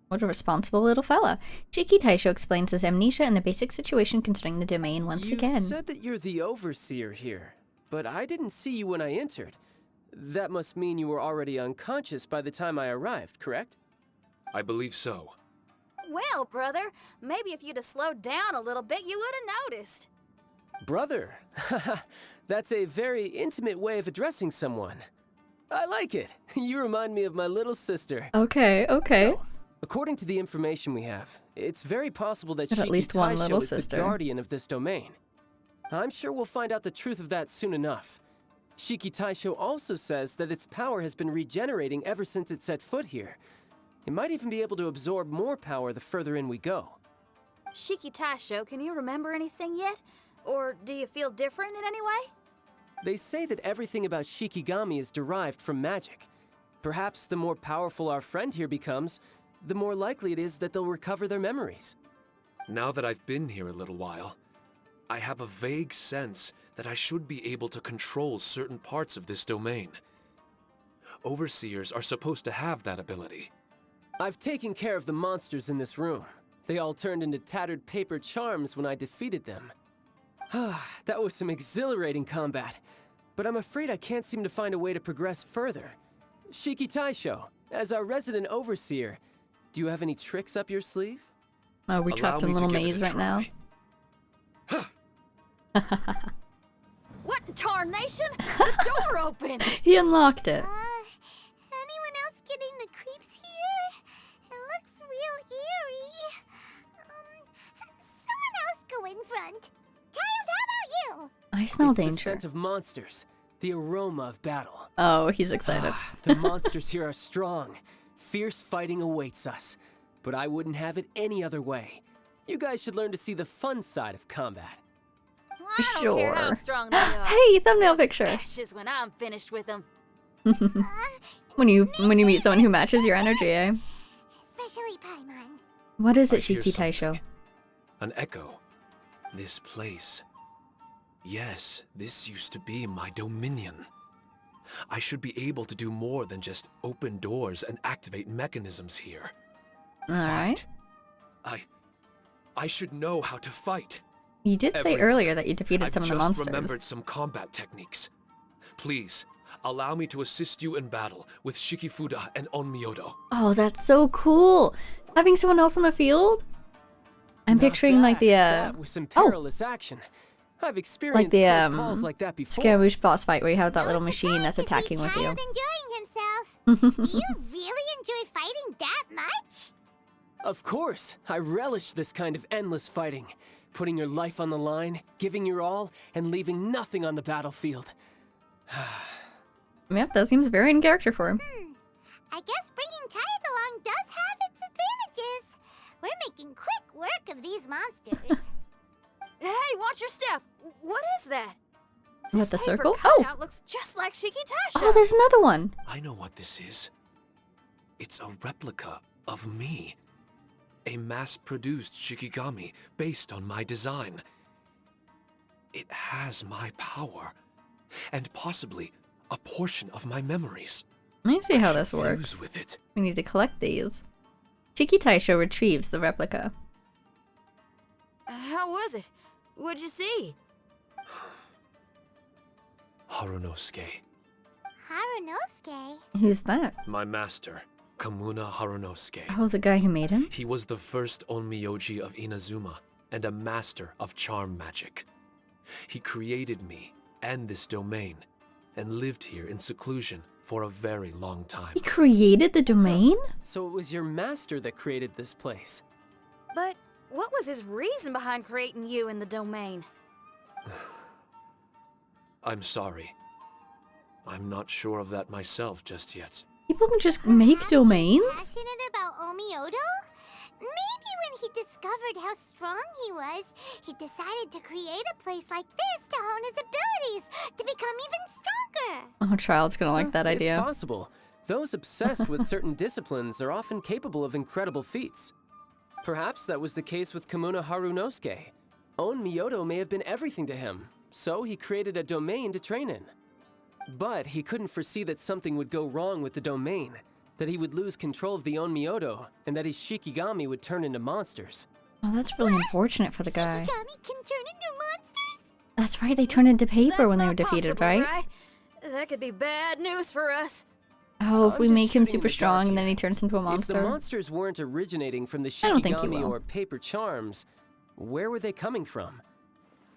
Speaker 1: What a responsible little fella. Shiki Taisho explains his amnesia and the basic situation concerning the domain once
Speaker 9: You
Speaker 1: again.
Speaker 9: said that you're the overseer here, but I didn't see you when I entered. That must mean you were already unconscious by the time I arrived, correct?
Speaker 8: I believe so.
Speaker 4: Well, brother, maybe if you'd have slowed down a little bit, you would have noticed.
Speaker 9: Brother. That's a very intimate way of addressing someone. I like it. You remind me of my little sister.
Speaker 1: Okay.
Speaker 9: So, according to the information we have, it's very possible that
Speaker 1: Got at
Speaker 9: Shiki
Speaker 1: least one
Speaker 9: Taisho
Speaker 1: little
Speaker 9: is
Speaker 1: sister.
Speaker 9: the guardian of this domain. I'm sure we'll find out the truth of that soon enough. Shiki Taisho also says that its power has been regenerating ever since it set foot here. It might even be able to absorb more power the further in we go.
Speaker 4: Shiki Taisho, can you remember anything yet? Or do you feel different in any way?
Speaker 9: They say that everything about Shikigami is derived from magic. Perhaps the more powerful our friend here becomes, the more likely it is that they'll recover their memories.
Speaker 8: Now that I've been here a little while, I have a vague sense that I should be able to control certain parts of this domain. Overseers are supposed to have that ability.
Speaker 9: I've taken care of the monsters in this room. They all turned into tattered paper charms when I defeated them. That was some exhilarating combat, but I'm afraid I can't seem to find a way to progress further. Shiki Taisho, as our resident overseer, do you have any tricks up your sleeve?
Speaker 1: Oh, we're trapped in a little maze right now.
Speaker 4: What in tarnation? The door open!
Speaker 1: He unlocked it.
Speaker 3: Anyone else getting the creeps here? It looks real eerie. Someone else go in front. Child, how about you?
Speaker 1: I smell
Speaker 9: It's
Speaker 1: danger.
Speaker 9: the scent of monsters, the aroma of battle.
Speaker 1: Oh, he's excited.
Speaker 9: The monsters here are strong. Fierce fighting awaits us. But I wouldn't have it any other way. You guys should learn to see the fun side of combat.
Speaker 4: I don't care how
Speaker 1: Sure.
Speaker 4: strong they are.
Speaker 1: Hey, thumbnail picture.
Speaker 4: Ashes when I'm finished with them.
Speaker 1: When you meet someone who matches your energy, eh?
Speaker 3: Especially Paimon.
Speaker 1: What is
Speaker 8: I
Speaker 1: it,
Speaker 8: hear
Speaker 1: Shiki Taisho?
Speaker 8: something. An echo. This place. Yes, this used to be my dominion. I should be able to do more than just open doors and activate mechanisms here.
Speaker 1: Alright.
Speaker 8: Fight. I should know how to fight.
Speaker 1: You did say
Speaker 8: Everyone,
Speaker 1: earlier that you defeated
Speaker 8: I've
Speaker 1: some of the
Speaker 8: just
Speaker 1: monsters.
Speaker 8: remembered some combat techniques. Please, allow me to assist you in battle with Shikifuda and Onmyodo.
Speaker 1: Oh, that's so cool! Having someone else on the field? I'm
Speaker 9: Not
Speaker 1: picturing like the
Speaker 9: that was some perilous action. I've experienced
Speaker 1: the
Speaker 9: close calls like that before.
Speaker 1: Scaramouche boss fight where you have that
Speaker 3: No
Speaker 1: little machine that's
Speaker 3: surprise to see
Speaker 1: attacking with you.
Speaker 3: Child enjoying himself. Do you really enjoy fighting that much?
Speaker 9: Of course, I relish this kind of endless fighting. Putting your life on the line, giving your all, and leaving nothing on the battlefield.
Speaker 1: Yep, that seems very in character for him.
Speaker 3: I guess bringing Child along does have its advantages. We're making quick work of these monsters.
Speaker 4: Hey, watch your step. What is that?
Speaker 1: What, the
Speaker 4: This paper
Speaker 1: circle? Oh!
Speaker 4: cutout looks just like Shiki Taisho.
Speaker 1: Oh, there's another one!
Speaker 8: I know what this is. It's a replica of me. A mass-produced Shikigami based on my design. It has my power, and possibly a portion of my memories.
Speaker 1: Let me see how
Speaker 8: I
Speaker 1: this
Speaker 8: should
Speaker 1: works.
Speaker 8: fuse with it.
Speaker 1: We need to collect these. Shiki Taisho retrieves the replica.
Speaker 4: How was it? What'd you see?
Speaker 8: Harunosuke,
Speaker 3: Harunosuke.
Speaker 1: Who's that?
Speaker 8: my master, Kamuna Harunosuke.
Speaker 1: Oh, the guy who made him?
Speaker 8: He was the first Onmyoji of Inazuma and a master of charm magic. He created me and this domain and lived here in seclusion for a very long time.
Speaker 1: He created the domain?
Speaker 9: So it was your master that created this place.
Speaker 4: But what was his reason behind creating you in the domain?
Speaker 8: I'm sorry. I'm not sure of that myself just yet.
Speaker 1: People can just make domains?
Speaker 3: Passionate about Omiodo? Maybe when he discovered how strong he was, he decided to create a place like this to hone his abilities, to become even stronger.
Speaker 1: Oh, Child's gonna like that idea.
Speaker 9: It's possible. Those obsessed with certain disciplines are often capable of incredible feats. Perhaps that was the case with Kamuna Harunosuke. Onmyodo may have been everything to him, so he created a domain to train in. But he couldn't foresee that something would go wrong with the domain, that he would lose control of the Onmyodo, and that his Shikigami would turn into monsters.
Speaker 1: Oh, that's really unfortunate for the guy.
Speaker 3: Shikigami can turn into monsters?
Speaker 1: That's right, they turned into paper
Speaker 4: That's
Speaker 1: when they were
Speaker 4: not
Speaker 1: defeated,
Speaker 4: possible,
Speaker 1: right?
Speaker 4: That could be bad news for us.
Speaker 1: Oh, if
Speaker 9: I'm
Speaker 1: we
Speaker 9: just
Speaker 1: make him
Speaker 9: shooting in
Speaker 1: super
Speaker 9: the
Speaker 1: strong
Speaker 9: dark
Speaker 1: and then
Speaker 9: here.
Speaker 1: he turns into a
Speaker 9: If the
Speaker 1: monster.
Speaker 9: monsters weren't originating from the
Speaker 1: I don't think he
Speaker 9: Shikigami
Speaker 1: will.
Speaker 9: or paper charms, where were they coming from?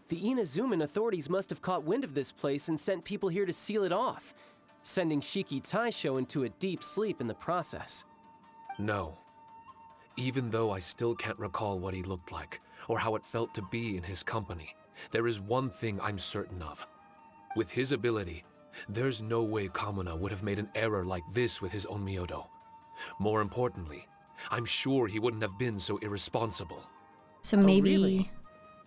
Speaker 9: The Inazuman authorities must have caught wind of this place and sent people here to seal it off, sending Shiki Taisho into a deep sleep in the process.
Speaker 8: No. Even though I still can't recall what he looked like, or how it felt to be in his company, there is one thing I'm certain of. With his ability, there's no way Kamuna would have made an error like this with his Onmyodo. More importantly, I'm sure he wouldn't have been so irresponsible.
Speaker 1: So maybe
Speaker 9: really?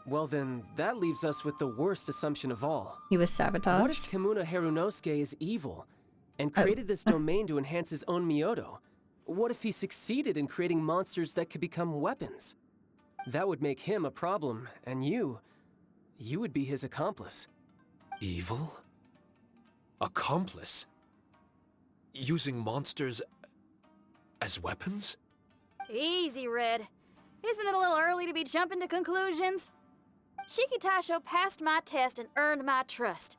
Speaker 9: Well then, that leaves us with the worst assumption of all.
Speaker 1: he was sabotaged.
Speaker 9: What if Kamuna Harunosuke is evil, and created this domain to enhance his own Myodo? What if he succeeded in creating monsters that could become weapons? That would make him a problem, and you would be his accomplice.
Speaker 8: Evil? Accomplice? Using monsters as weapons?
Speaker 4: Easy, Red. Isn't it a little early to be jumping to conclusions? Shiki Taisho passed my test and earned my trust.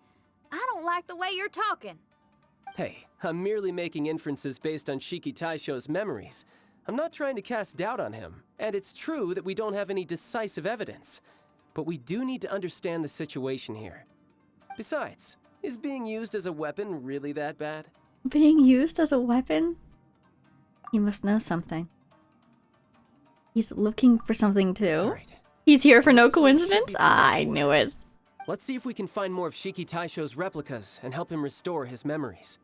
Speaker 4: I don't like the way you're talking.
Speaker 9: Hey, I'm merely making inferences based on Shiki Taisho's memories. I'm not trying to cast doubt on him, and it's true that we don't have any decisive evidence. But we do need to understand the situation here. Besides, is being used as a weapon really that bad?
Speaker 1: Being used as a weapon? He must know something. He's looking for something too.
Speaker 9: All right.
Speaker 1: He's here for no
Speaker 9: Looks like
Speaker 1: coincidence?
Speaker 9: Shippy
Speaker 1: I
Speaker 9: forgot to
Speaker 1: knew
Speaker 9: work.
Speaker 1: it.
Speaker 9: Let's see if we can find more of Shiki Taisho's replicas and help him restore his memories.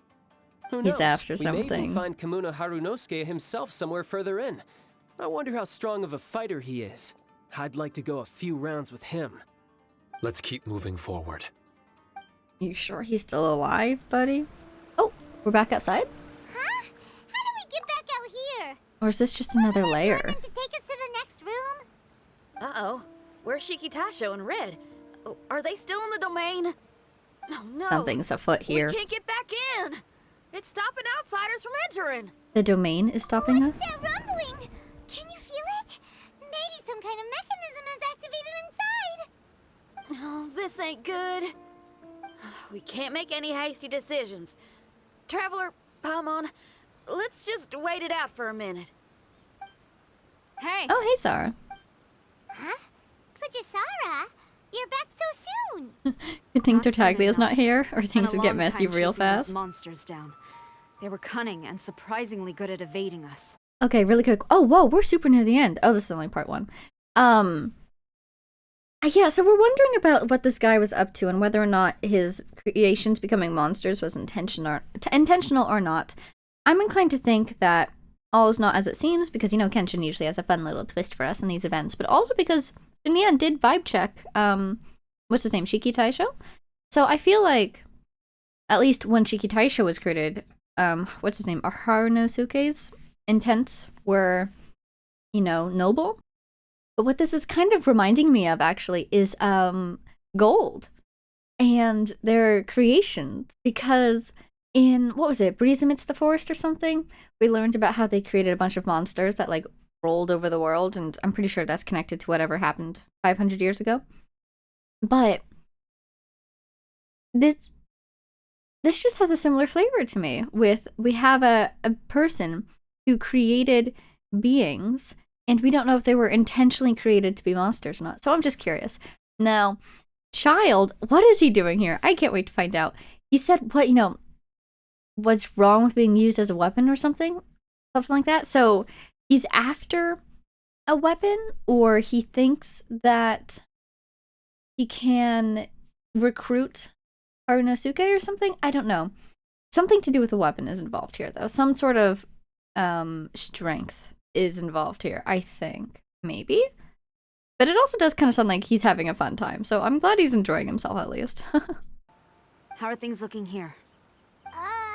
Speaker 9: Who knows?
Speaker 1: He's after
Speaker 9: We may
Speaker 1: something.
Speaker 9: even find Kamuna Harunosuke himself somewhere further in. I wonder how strong of a fighter he is. I'd like to go a few rounds with him.
Speaker 8: Let's keep moving forward.
Speaker 1: You sure he's still alive, buddy? Oh, we're back outside?
Speaker 3: Huh? How do we get back out here?
Speaker 1: Or is this just another layer?
Speaker 3: Meant to take us to the next room?
Speaker 4: Uh-oh. Where's Shiki Taisho and Red? Oh, are they still in the domain? Oh no.
Speaker 1: Something's afoot here.
Speaker 4: We can't get back in. It's stopping outsiders from entering.
Speaker 1: The domain is stopping us?
Speaker 3: What's that rumbling? Can you feel it? Maybe some kind of mechanism is activated inside.
Speaker 4: Oh, this ain't good. We can't make any hasty decisions. Traveler, Paimon, let's just wait it out for a minute.
Speaker 6: Hey!
Speaker 1: Oh, hey, Sarah.
Speaker 3: Huh? Kujisara? You're back so soon.
Speaker 1: Good thing
Speaker 6: Not soon
Speaker 1: Tartaglia's not
Speaker 6: enough.
Speaker 1: here, or
Speaker 6: Spent
Speaker 1: things
Speaker 6: a
Speaker 1: would get
Speaker 6: long
Speaker 1: messy
Speaker 6: time
Speaker 1: real
Speaker 6: chasing those
Speaker 1: fast.
Speaker 6: monsters down. They were cunning and surprisingly good at evading us.
Speaker 1: Okay, really quick. Oh, whoa, we're super near the end. Oh, this is only part 1. Yeah, so we're wondering about what this guy was up to and whether or not his creations becoming monsters was intentional or not. I'm inclined to think that all is not as it seems because, you know, Kenshin usually has a fun little twist for us in these events, but also because in the end did vibe check, what's his name, Shiki Taisho? So I feel like, at least when Shiki Taisho was created, what's his name, Harunosuke's intents were, you know, noble. But what this is kind of reminding me of, actually, is Gold and their creations. Because in, what was it, Breeze Amidst the Forest or something? We learned about how they created a bunch of monsters that, like, rolled over the world. And I'm pretty sure that's connected to whatever happened 500 years ago. But this just has a similar flavor to me. We have a person who created beings, and we don't know if they were intentionally created to be monsters or not. So I'm just curious. Now, Child, what is he doing here? I can't wait to find out. He said, what, you know, what's wrong with being used as a weapon or something? Something like that. So he's after a weapon, or he thinks that he can recruit Harunosuke or something? I don't know. Something to do with a weapon is involved here, though. Some sort of strength is involved here, I think. Maybe? But it also does kind of sound like he's having a fun time, so I'm glad he's enjoying himself at least.
Speaker 6: How are things looking here?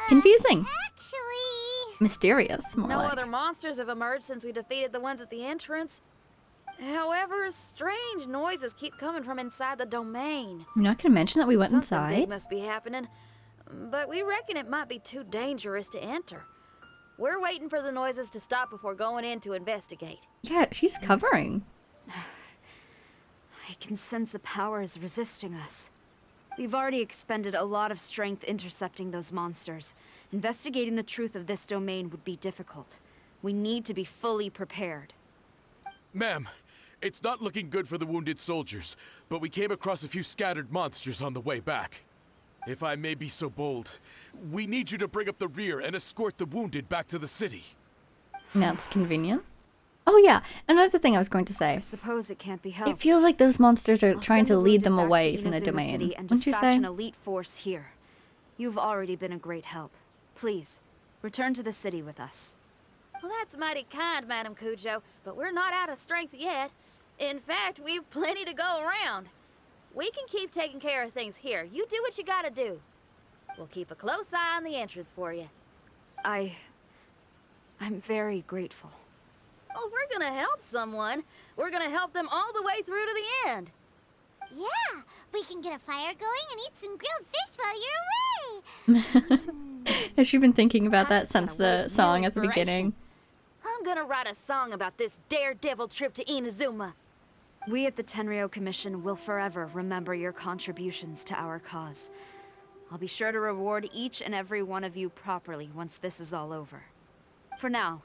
Speaker 1: Confusing.
Speaker 3: Actually...
Speaker 1: Mysterious, more
Speaker 4: No
Speaker 1: like.
Speaker 4: other monsters have emerged since we defeated the ones at the entrance. However, strange noises keep coming from inside the domain.
Speaker 1: You're not gonna mention that we went
Speaker 4: Something
Speaker 1: inside?
Speaker 4: big must be happening, but we reckon it might be too dangerous to enter. We're waiting for the noises to stop before going in to investigate.
Speaker 1: Yeah, she's covering.
Speaker 6: I can sense a power is resisting us. We've already expended a lot of strength intercepting those monsters. Investigating the truth of this domain would be difficult. We need to be fully prepared.
Speaker 7: Ma'am, it's not looking good for the wounded soldiers, but we came across a few scattered monsters on the way back. If I may be so bold, we need you to bring up the rear and escort the wounded back to the city.
Speaker 1: That's convenient. Oh yeah, another thing I was going to say.
Speaker 6: I suppose it can't be helped.
Speaker 1: It feels like those monsters are
Speaker 6: I'll
Speaker 1: trying
Speaker 6: send
Speaker 1: to
Speaker 6: the
Speaker 1: lead
Speaker 6: wounded
Speaker 1: them
Speaker 6: back
Speaker 1: away
Speaker 6: to
Speaker 1: from the
Speaker 6: Inazuma
Speaker 1: domain.
Speaker 6: City and
Speaker 1: Wouldn't you
Speaker 6: dispatch
Speaker 1: say?
Speaker 6: an elite force here. You've already been a great help. Please, return to the city with us.
Speaker 4: Well, that's mighty kind, Madam Cujo, but we're not out of strength yet. In fact, we've plenty to go around. We can keep taking care of things here. You do what you gotta do. We'll keep a close eye on the entrance for you.
Speaker 6: I'm very grateful.
Speaker 4: Oh, if we're gonna help someone, we're gonna help them all the way through to the end.
Speaker 3: Yeah, we can get a fire going and eat some grilled fish while you're away.
Speaker 1: Has she been thinking about
Speaker 4: I
Speaker 1: that
Speaker 4: just
Speaker 1: since
Speaker 4: gotta wait
Speaker 1: the
Speaker 4: for
Speaker 1: song
Speaker 4: new
Speaker 1: at the beginning?
Speaker 4: inspiration. I'm gonna write a song about this daredevil trip to Inazuma.
Speaker 6: We at the Tenryou Commission will forever remember your contributions to our cause. I'll be sure to reward each and every one of you properly once this is all over. For now,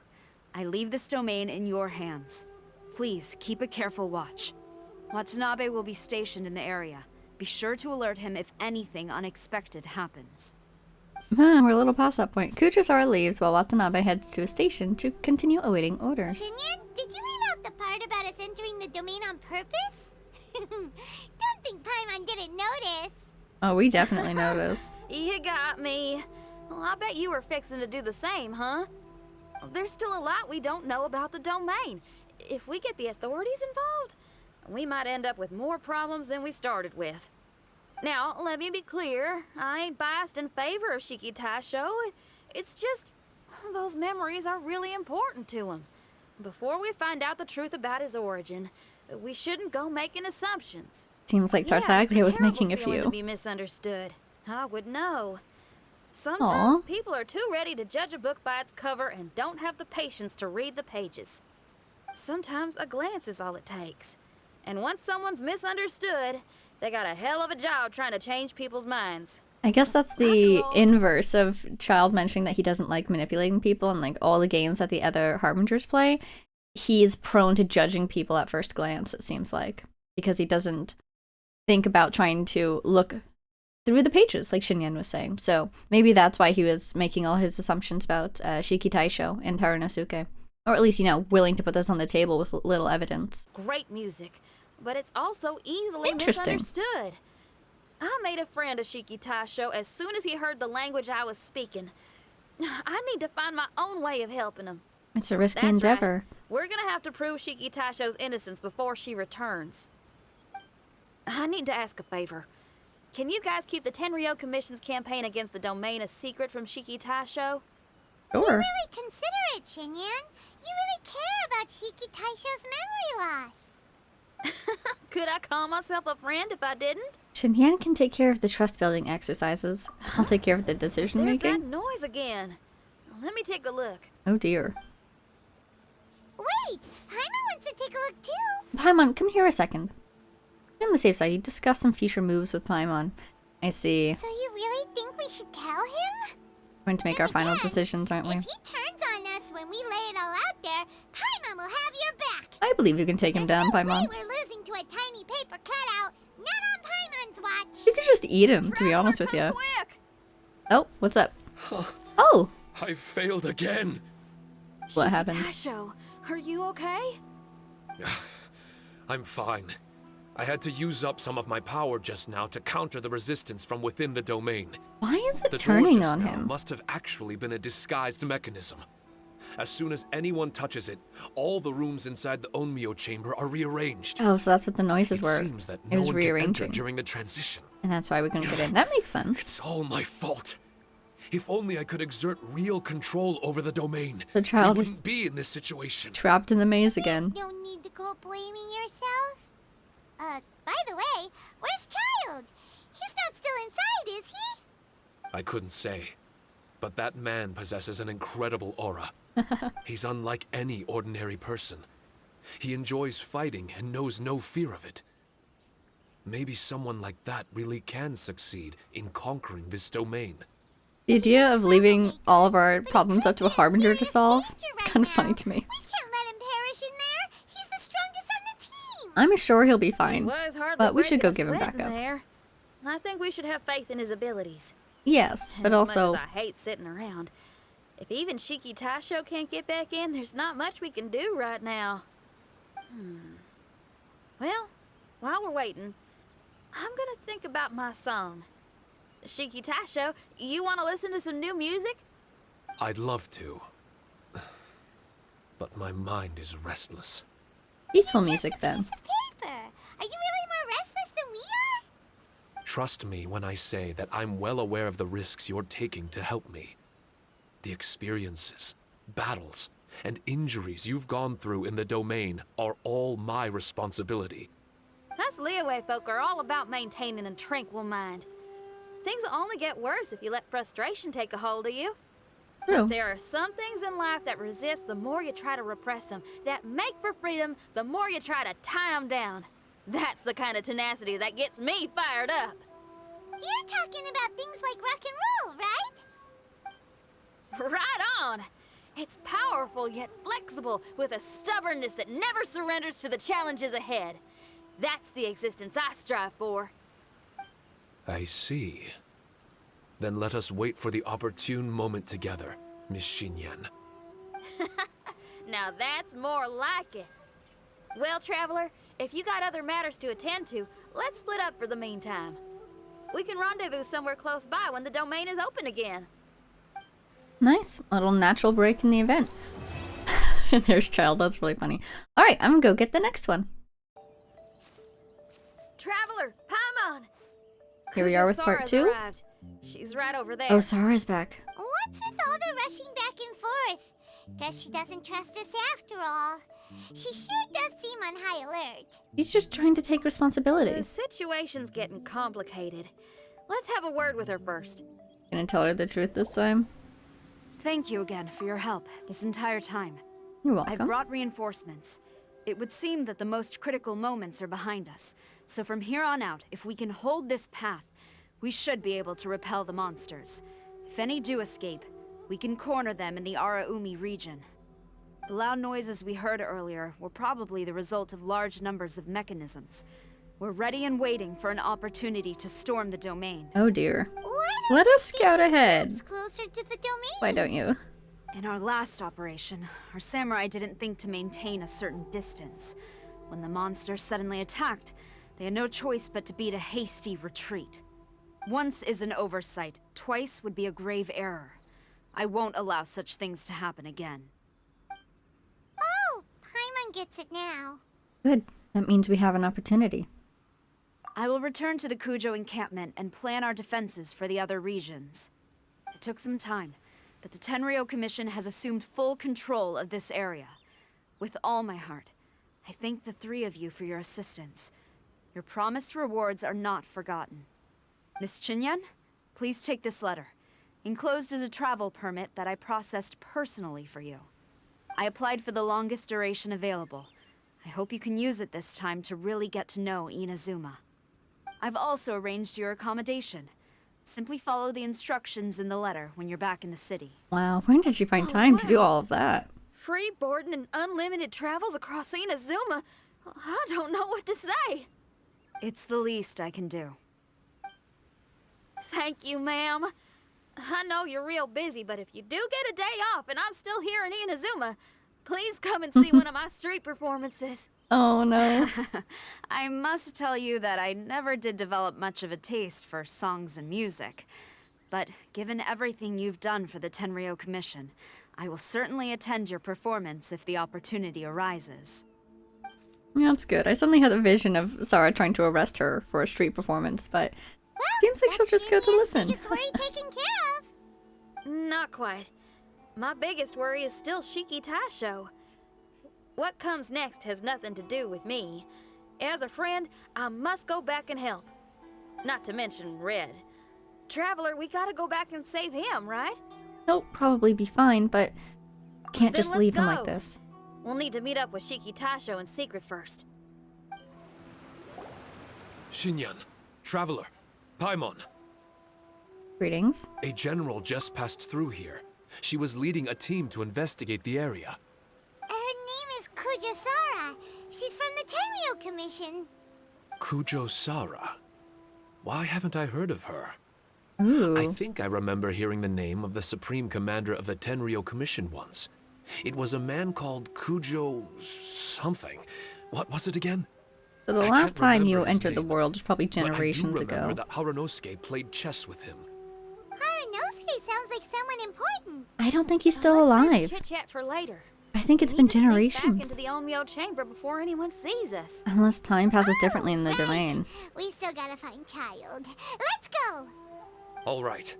Speaker 6: I leave this domain in your hands. Please, keep a careful watch. Watanabe will be stationed in the area. Be sure to alert him if anything unexpected happens.
Speaker 1: We're a little past that point. Kuchisara leaves while Watanabe heads to a station to continue awaiting orders.
Speaker 3: Shinyan, did you leave out the part about us entering the domain on purpose? Don't think Paimon didn't notice.
Speaker 1: Oh, we definitely noticed.
Speaker 4: You got me. Well, I bet you were fixing to do the same, huh? There's still a lot we don't know about the domain. If we get the authorities involved, we might end up with more problems than we started with. Now, let me be clear. I ain't biased in favor of Shiki Taisho. It's just, those memories are really important to him. Before we find out the truth about his origin, we shouldn't go making assumptions.
Speaker 1: Seems like Tartaglia was making a
Speaker 4: To
Speaker 1: few.
Speaker 4: be misunderstood. I would know. Sometimes
Speaker 1: Aw.
Speaker 4: people are too ready to judge a book by its cover and don't have the patience to read the pages. Sometimes a glance is all it takes. And once someone's misunderstood, they got a hell of a job trying to change people's minds.
Speaker 1: I guess that's the inverse of Child mentioning that he doesn't like manipulating people and like all the games that the other Harbingers play. He's prone to judging people at first glance, it seems like, because he doesn't think about trying to look through the pages, like Shinyan was saying. So maybe that's why he was making all his assumptions about Shiki Taisho and Tarunosuke. Or at least, willing to put this on the table with little evidence.
Speaker 4: Great music, but it's also easily
Speaker 1: Interesting.
Speaker 4: misunderstood. I made a friend of Shiki Taisho as soon as he heard the language I was speaking. I need to find my own way of helping him.
Speaker 1: It's a risky
Speaker 4: That's
Speaker 1: endeavor.
Speaker 4: Right. We're gonna have to prove Shiki Taisho's innocence before she returns. I need to ask a favor. Can you guys keep the Tenryou Commission's campaign against the domain a secret from Shiki Taisho?
Speaker 3: You
Speaker 1: Sure.
Speaker 3: really consider it, Shinyan. You really care about Shiki Taisho's memory loss.
Speaker 4: Could I call myself a friend if I didn't?
Speaker 1: Shinyan can take care of the trust-building exercises. I'll take care of the
Speaker 4: There's
Speaker 1: decision-making.
Speaker 4: that noise again. Let me take a look.
Speaker 1: Oh dear.
Speaker 3: Wait, Paimon wants to take a look too.
Speaker 1: Paimon, come here a second. On the safe side, you discuss some future moves with Paimon. I see.
Speaker 3: So you really think we should tell him?
Speaker 1: We're going to make
Speaker 3: And
Speaker 1: our final
Speaker 3: again,
Speaker 1: decisions, aren't we?
Speaker 3: If he turns on us when we lay it all out there, Paimon will have your back.
Speaker 1: I believe you can take him down,
Speaker 3: There's no
Speaker 1: Paimon.
Speaker 3: way we're losing to a tiny paper cutout. Not on Paimon's watch.
Speaker 1: You could just eat him, to be honest with you.
Speaker 4: Quick!
Speaker 1: Oh, what's up? Oh!
Speaker 8: I failed again.
Speaker 1: What
Speaker 4: Shiki
Speaker 1: happened?
Speaker 4: Taisho, are you okay?
Speaker 8: I'm fine. I had to use up some of my power just now to counter the resistance from within the domain.
Speaker 1: Why is it
Speaker 8: The door
Speaker 1: turning
Speaker 8: just
Speaker 1: on
Speaker 8: now
Speaker 1: him?
Speaker 8: must have actually been a disguised mechanism. As soon as anyone touches it, all the rooms inside the Onmyo chamber are rearranged.
Speaker 1: Oh, so that's what the noises
Speaker 8: It
Speaker 1: were.
Speaker 8: seems that
Speaker 1: It
Speaker 8: no
Speaker 1: was
Speaker 8: one can enter
Speaker 1: rearranging.
Speaker 8: during the transition.
Speaker 1: And that's why we couldn't get in. That makes sense.
Speaker 8: It's all my fault. If only I could exert real control over the domain,
Speaker 1: The child
Speaker 8: we
Speaker 1: is
Speaker 8: wouldn't be in this situation.
Speaker 1: trapped in the maze again.
Speaker 3: No need to go blaming yourself. By the way, where's Child? He's not still inside, is he?
Speaker 8: I couldn't say. But that man possesses an incredible aura. He's unlike any ordinary person. He enjoys fighting and knows no fear of it. Maybe someone like that really can succeed in conquering this domain.
Speaker 1: The idea of leaving all of our problems up to a Harbinger to solve, kind of funny to me.
Speaker 3: We can't let him perish in there. He's the strongest on the team.
Speaker 1: I'm sure he'll be
Speaker 4: He
Speaker 1: fine.
Speaker 4: was hardly
Speaker 1: But we should
Speaker 4: breaking
Speaker 1: go
Speaker 4: a
Speaker 1: give him
Speaker 4: sweat
Speaker 1: back
Speaker 4: in
Speaker 1: up.
Speaker 4: there. I think we should have faith in his abilities.
Speaker 1: Yes, but
Speaker 4: as
Speaker 1: also,
Speaker 4: much as I hate sitting around, if even Shiki Taisho can't get back in, there's not much we can do right now. Well, while we're waiting, I'm gonna think about my song. Shiki Taisho, you want to listen to some new music?
Speaker 8: I'd love to. But my mind is restless.
Speaker 1: peaceful music then.
Speaker 3: Piece of paper. Are you really more restless than we are?
Speaker 8: Trust me when I say that I'm well aware of the risks you're taking to help me. The experiences, battles, and injuries you've gone through in the domain are all my responsibility.
Speaker 4: Us Liyue folk are all about maintaining a tranquil mind. Things will only get worse if you let frustration take a hold of you.
Speaker 1: True.
Speaker 4: But there are some things in life that resist the more you try to repress them, that make for freedom the more you try to tie them down. That's the kind of tenacity that gets me fired up.
Speaker 3: You're talking about things like rock and roll, right?
Speaker 4: Right on. It's powerful yet flexible, with a stubbornness that never surrenders to the challenges ahead. That's the existence I strive for.
Speaker 8: I see. Then let us wait for the opportune moment together, Miss Xinyan.
Speaker 4: Now that's more like it. Well, Traveler, if you got other matters to attend to, let's split up for the meantime. We can rendezvous somewhere close by when the domain is open again.
Speaker 1: Nice. A little natural break in the event. And there's Child. That's really funny. Alright, I'm gonna go get the next one.
Speaker 4: Traveler, Paimon!
Speaker 1: Here we are with part
Speaker 4: Sara's
Speaker 1: 2.
Speaker 4: arrived. She's right over there.
Speaker 1: Oh, Sara's back.
Speaker 3: What's with all the rushing back and forth? Guess she doesn't trust us after all. She sure does seem on high alert.
Speaker 1: She's just trying to take responsibility.
Speaker 4: The situation's getting complicated. Let's have a word with her first.
Speaker 1: Gonna tell her the truth this time?
Speaker 6: Thank you again for your help this entire time.
Speaker 1: You're
Speaker 6: I
Speaker 1: welcome.
Speaker 6: brought reinforcements. It would seem that the most critical moments are behind us. So from here on out, if we can hold this path, we should be able to repel the monsters. If any do escape, we can corner them in the Araumi region. The loud noises we heard earlier were probably the result of large numbers of mechanisms. We're ready and waiting for an opportunity to storm the domain.
Speaker 1: Oh dear.
Speaker 3: Why don't
Speaker 1: Let
Speaker 3: we
Speaker 1: us scout
Speaker 3: station
Speaker 1: ahead.
Speaker 3: troops closer to the domain?
Speaker 1: Why don't you?
Speaker 6: In our last operation, our samurai didn't think to maintain a certain distance. When the monsters suddenly attacked, they had no choice but to beat a hasty retreat. Once is an oversight, twice would be a grave error. I won't allow such things to happen again.
Speaker 3: Oh, Paimon gets it now.
Speaker 1: Good. That means we have an opportunity.
Speaker 6: I will return to the Kujo encampment and plan our defenses for the other regions. It took some time, but the Tenryo Commission has assumed full control of this area. With all my heart, I thank the three of you for your assistance. Your promised rewards are not forgotten. Miss Xinyan, please take this letter. Enclosed is a travel permit that I processed personally for you. I applied for the longest duration available. I hope you can use it this time to really get to know Inazuma. I've also arranged your accommodation. Simply follow the instructions in the letter when you're back in the city.
Speaker 1: Wow, when did she find time to do all of that?
Speaker 4: Free boarding and unlimited travels across Inazuma? I don't know what to say.
Speaker 6: It's the least I can do.
Speaker 4: Thank you, ma'am. I know you're real busy, but if you do get a day off and I'm still here in Inazuma, please come and see one of my street performances.
Speaker 1: Oh no.
Speaker 6: I must tell you that I never did develop much of a taste for songs and music. But given everything you've done for the Tenryo Commission, I will certainly attend your performance if the opportunity arises.
Speaker 1: Yeah, that's good. I suddenly had a vision of Sara trying to arrest her for a street performance, but seems like she'll
Speaker 3: That's
Speaker 1: just go to
Speaker 3: Xinyan's
Speaker 1: listen.
Speaker 3: biggest worry taken care of.
Speaker 4: Not quite. My biggest worry is still Shiki Taisho. What comes next has nothing to do with me. As a friend, I must go back and help. Not to mention Red. Traveler, we gotta go back and save him, right?
Speaker 1: He'll probably be fine, but can't
Speaker 4: Then
Speaker 1: just
Speaker 4: let's
Speaker 1: leave him
Speaker 4: go.
Speaker 1: like this.
Speaker 4: We'll need to meet up with Shiki Taisho in secret first.
Speaker 8: Xinyan, Traveler, Paimon.
Speaker 1: Greetings.
Speaker 8: A general just passed through here. She was leading a team to investigate the area.
Speaker 3: Her name is Kujasara. She's from the Tenryo Commission.
Speaker 8: Kujo Sara. Why haven't I heard of her?
Speaker 1: Ooh.
Speaker 8: I think I remember hearing the name of the Supreme Commander of the Tenryo Commission once. It was a man called Kujo something. What was it again?
Speaker 1: So the
Speaker 8: I
Speaker 1: last
Speaker 8: can't
Speaker 1: time you
Speaker 8: remember his
Speaker 1: entered the
Speaker 8: name,
Speaker 1: world was probably generations
Speaker 8: but I do remember
Speaker 1: ago.
Speaker 8: that Haranosuke played chess with him.
Speaker 3: Haranosuke sounds like someone important.
Speaker 1: I don't think he's still
Speaker 4: Let's save
Speaker 1: alive.
Speaker 4: the chit-chat for later.
Speaker 1: I think it's
Speaker 4: We
Speaker 1: been
Speaker 4: need to sneak back
Speaker 1: generations.
Speaker 4: into the Onmyo chamber before anyone sees us.
Speaker 1: Unless time passes
Speaker 3: Oh,
Speaker 1: differently in the
Speaker 3: right.
Speaker 1: domain.
Speaker 3: We still gotta find Child. Let's go.
Speaker 8: All right.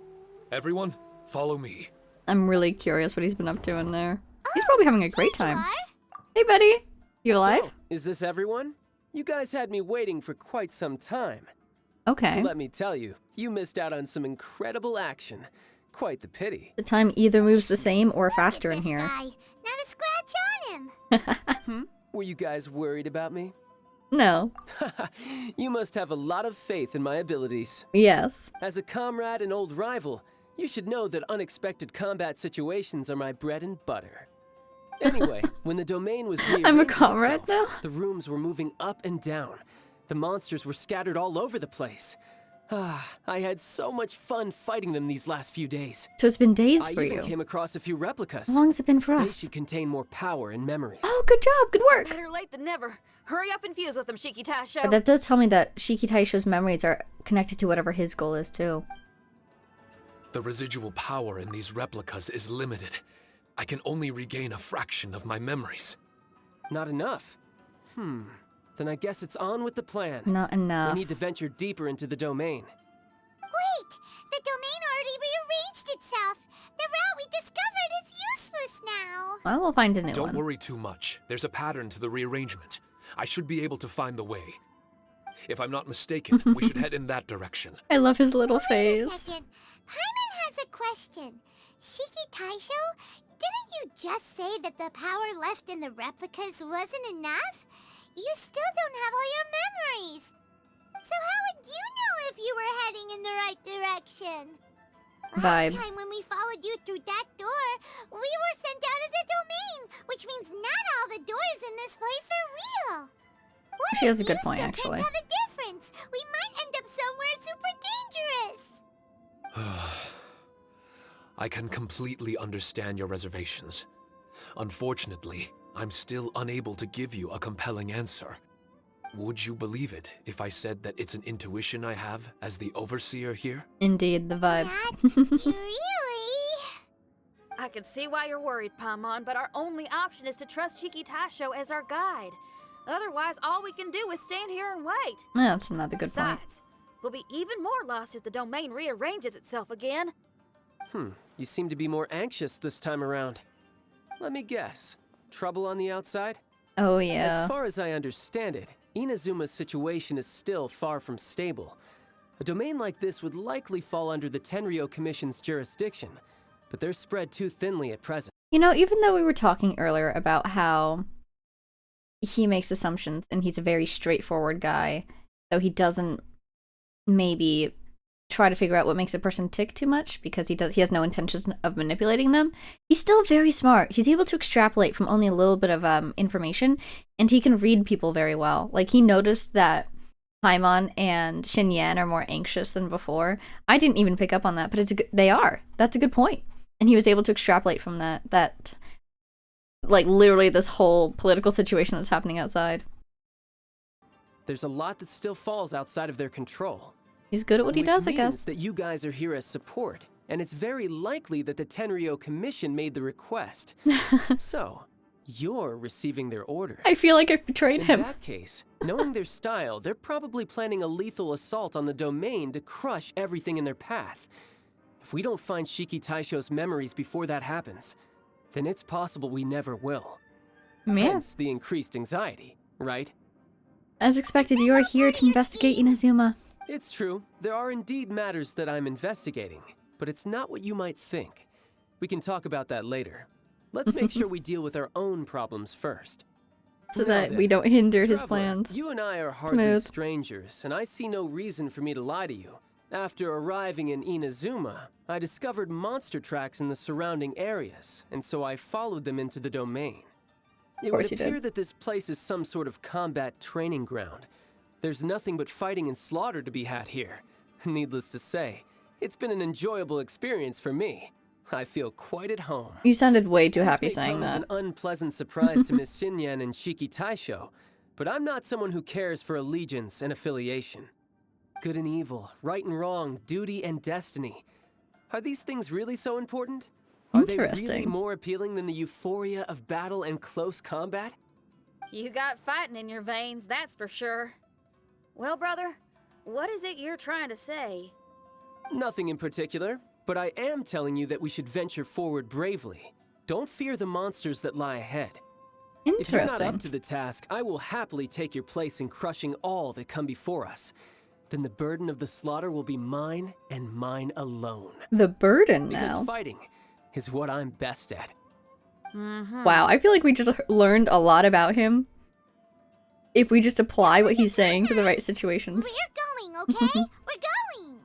Speaker 8: Everyone, follow me.
Speaker 1: I'm really curious what he's been up to in there. He's probably having a great
Speaker 3: Here you
Speaker 1: time.
Speaker 3: are.
Speaker 1: Hey, buddy. You alive?
Speaker 9: So, is this everyone? You guys had me waiting for quite some time.
Speaker 1: Okay.
Speaker 9: Let me tell you, you missed out on some incredible action. Quite the pity.
Speaker 1: The time either moves the same or faster in
Speaker 3: This
Speaker 1: here.
Speaker 3: guy. Not a scratch on him.
Speaker 9: Were you guys worried about me?
Speaker 1: No.
Speaker 9: You must have a lot of faith in my abilities.
Speaker 1: Yes.
Speaker 9: As a comrade and old rival, You should know that unexpected combat situations are my bread and butter. Anyway, when the domain was
Speaker 1: I'm a
Speaker 9: rearranging
Speaker 1: comrade
Speaker 9: itself,
Speaker 1: now.
Speaker 9: the rooms were moving up and down. The monsters were scattered all over the place. I had so much fun fighting them these last few days.
Speaker 1: So it's been days
Speaker 9: I
Speaker 1: for
Speaker 9: even
Speaker 1: you.
Speaker 9: came across a few replicas.
Speaker 1: How long has it been for
Speaker 9: They
Speaker 1: us?
Speaker 9: should contain more power and memories.
Speaker 1: Oh, good job, good work.
Speaker 4: Better late than never. Hurry up and fuse with them, Shiki Taisho.
Speaker 1: But that does tell me that Shiki Taisho's memories are connected to whatever his goal is too.
Speaker 8: The residual power in these replicas is limited. I can only regain a fraction of my memories.
Speaker 9: Not enough. Then I guess it's on with the plan.
Speaker 1: Not enough.
Speaker 9: We need to venture deeper into the domain.
Speaker 3: Wait! The domain already rearranged itself! The route we discovered is useless now!
Speaker 1: Well, we'll find a new
Speaker 8: Don't
Speaker 1: one.
Speaker 8: worry too much. There's a pattern to the rearrangement. I should be able to find the way. If I'm not mistaken, we should head in that direction.
Speaker 1: I love his little
Speaker 3: Wait a
Speaker 1: face.
Speaker 3: second. Paimon has a question. Shiki Taisho, didn't you just say that the power left in the replicas wasn't enough? You still don't have all your memories. So how would you know if you were heading in the right direction?
Speaker 1: Vibes.
Speaker 3: Last time when we followed you through that door, we were sent out of the domain, which means not all the doors in this place are real. What
Speaker 1: She
Speaker 3: if
Speaker 1: has a good
Speaker 3: you
Speaker 1: point,
Speaker 3: still
Speaker 1: actually.
Speaker 3: can't tell the difference? We might end up somewhere super dangerous.
Speaker 8: I can completely understand your reservations. Unfortunately, I'm still unable to give you a compelling answer. Would you believe it if I said that it's an intuition I have as the overseer here?
Speaker 1: Indeed, the vibes.
Speaker 3: Really?
Speaker 4: I can see why you're worried, Paimon, but our only option is to trust Shiki Taisho as our guide. Otherwise, all we can do is stand here and wait.
Speaker 1: That's another good point.
Speaker 4: Besides, we'll be even more lost if the domain rearranges itself again.
Speaker 9: You seem to be more anxious this time around. Let me guess. Trouble on the outside?
Speaker 1: Oh yeah.
Speaker 9: As far as I understand it, Inazuma's situation is still far from stable. A domain like this would likely fall under the Tenryou Commission's jurisdiction, but they're spread too thinly at present.
Speaker 1: You know, even though we were talking earlier about how he makes assumptions and he's a very straightforward guy, so he doesn't maybe try to figure out what makes a person tick too much because he has no intentions of manipulating them. He's still very smart. He's able to extrapolate from only a little bit of information, and he can read people very well. Like, he noticed that Paimon and Xinyan are more anxious than before. I didn't even pick up on that, but they are. That's a good point. And he was able to extrapolate from that like, literally this whole political situation that's happening outside.
Speaker 9: There's a lot that still falls outside of their control.
Speaker 1: He's good at what he does, I
Speaker 9: Which
Speaker 1: guess.
Speaker 9: means that you guys are here as support, and it's very likely that the Tenryou Commission made the request. So, you're receiving their orders.
Speaker 1: I feel like I betrayed
Speaker 9: In
Speaker 1: him.
Speaker 9: that case, knowing their style, they're probably planning a lethal assault on the domain to crush everything in their path. If we don't find Shiki Taisho's memories before that happens, then it's possible we never will.
Speaker 1: Yeah.
Speaker 9: Hence the increased anxiety, right?
Speaker 1: As expected, you are here to investigate Inazuma.
Speaker 9: It's true, there are indeed matters that I'm investigating, but it's not what you might think. We can talk about that later. Let's make sure we deal with our own problems first.
Speaker 1: So
Speaker 9: Now
Speaker 1: that
Speaker 9: then,
Speaker 1: we don't hinder his
Speaker 9: Traveler,
Speaker 1: plans.
Speaker 9: You and I are hardly
Speaker 1: Smooth.
Speaker 9: strangers, and I see no reason for me to lie to you. After arriving in Inazuma, I discovered monster tracks in the surrounding areas, and so I followed them into the domain. It would
Speaker 1: course you did.
Speaker 9: appear that this place is some sort of combat training ground. There's nothing but fighting and slaughter to be had here. Needless to say, it's been an enjoyable experience for me. I feel quite at home.
Speaker 1: You sounded way too
Speaker 9: This
Speaker 1: happy
Speaker 9: may
Speaker 1: saying
Speaker 9: come as
Speaker 1: that.
Speaker 9: an unpleasant surprise to Miss Xinyan and Shiki Taisho, but I'm not someone who cares for allegiance and affiliation. Good and evil, right and wrong, duty and destiny. Are these things really so important? Are they really
Speaker 1: Interesting.
Speaker 9: more appealing than the euphoria of battle and close combat?
Speaker 4: You got fighting in your veins, that's for sure. Well, brother, what is it you're trying to say?
Speaker 9: Nothing in particular, but I am telling you that we should venture forward bravely. Don't fear the monsters that lie ahead. If you're not up
Speaker 1: Interesting.
Speaker 9: to the task, I will happily take your place in crushing all that come before us. Then the burden of the slaughter will be mine and mine alone.
Speaker 1: The burden
Speaker 9: Because
Speaker 1: now.
Speaker 9: fighting is what I'm best at.
Speaker 1: Wow, I feel like we just learned a lot about him. If we just apply what he's saying to the right situations.
Speaker 3: We're going, okay? We're going!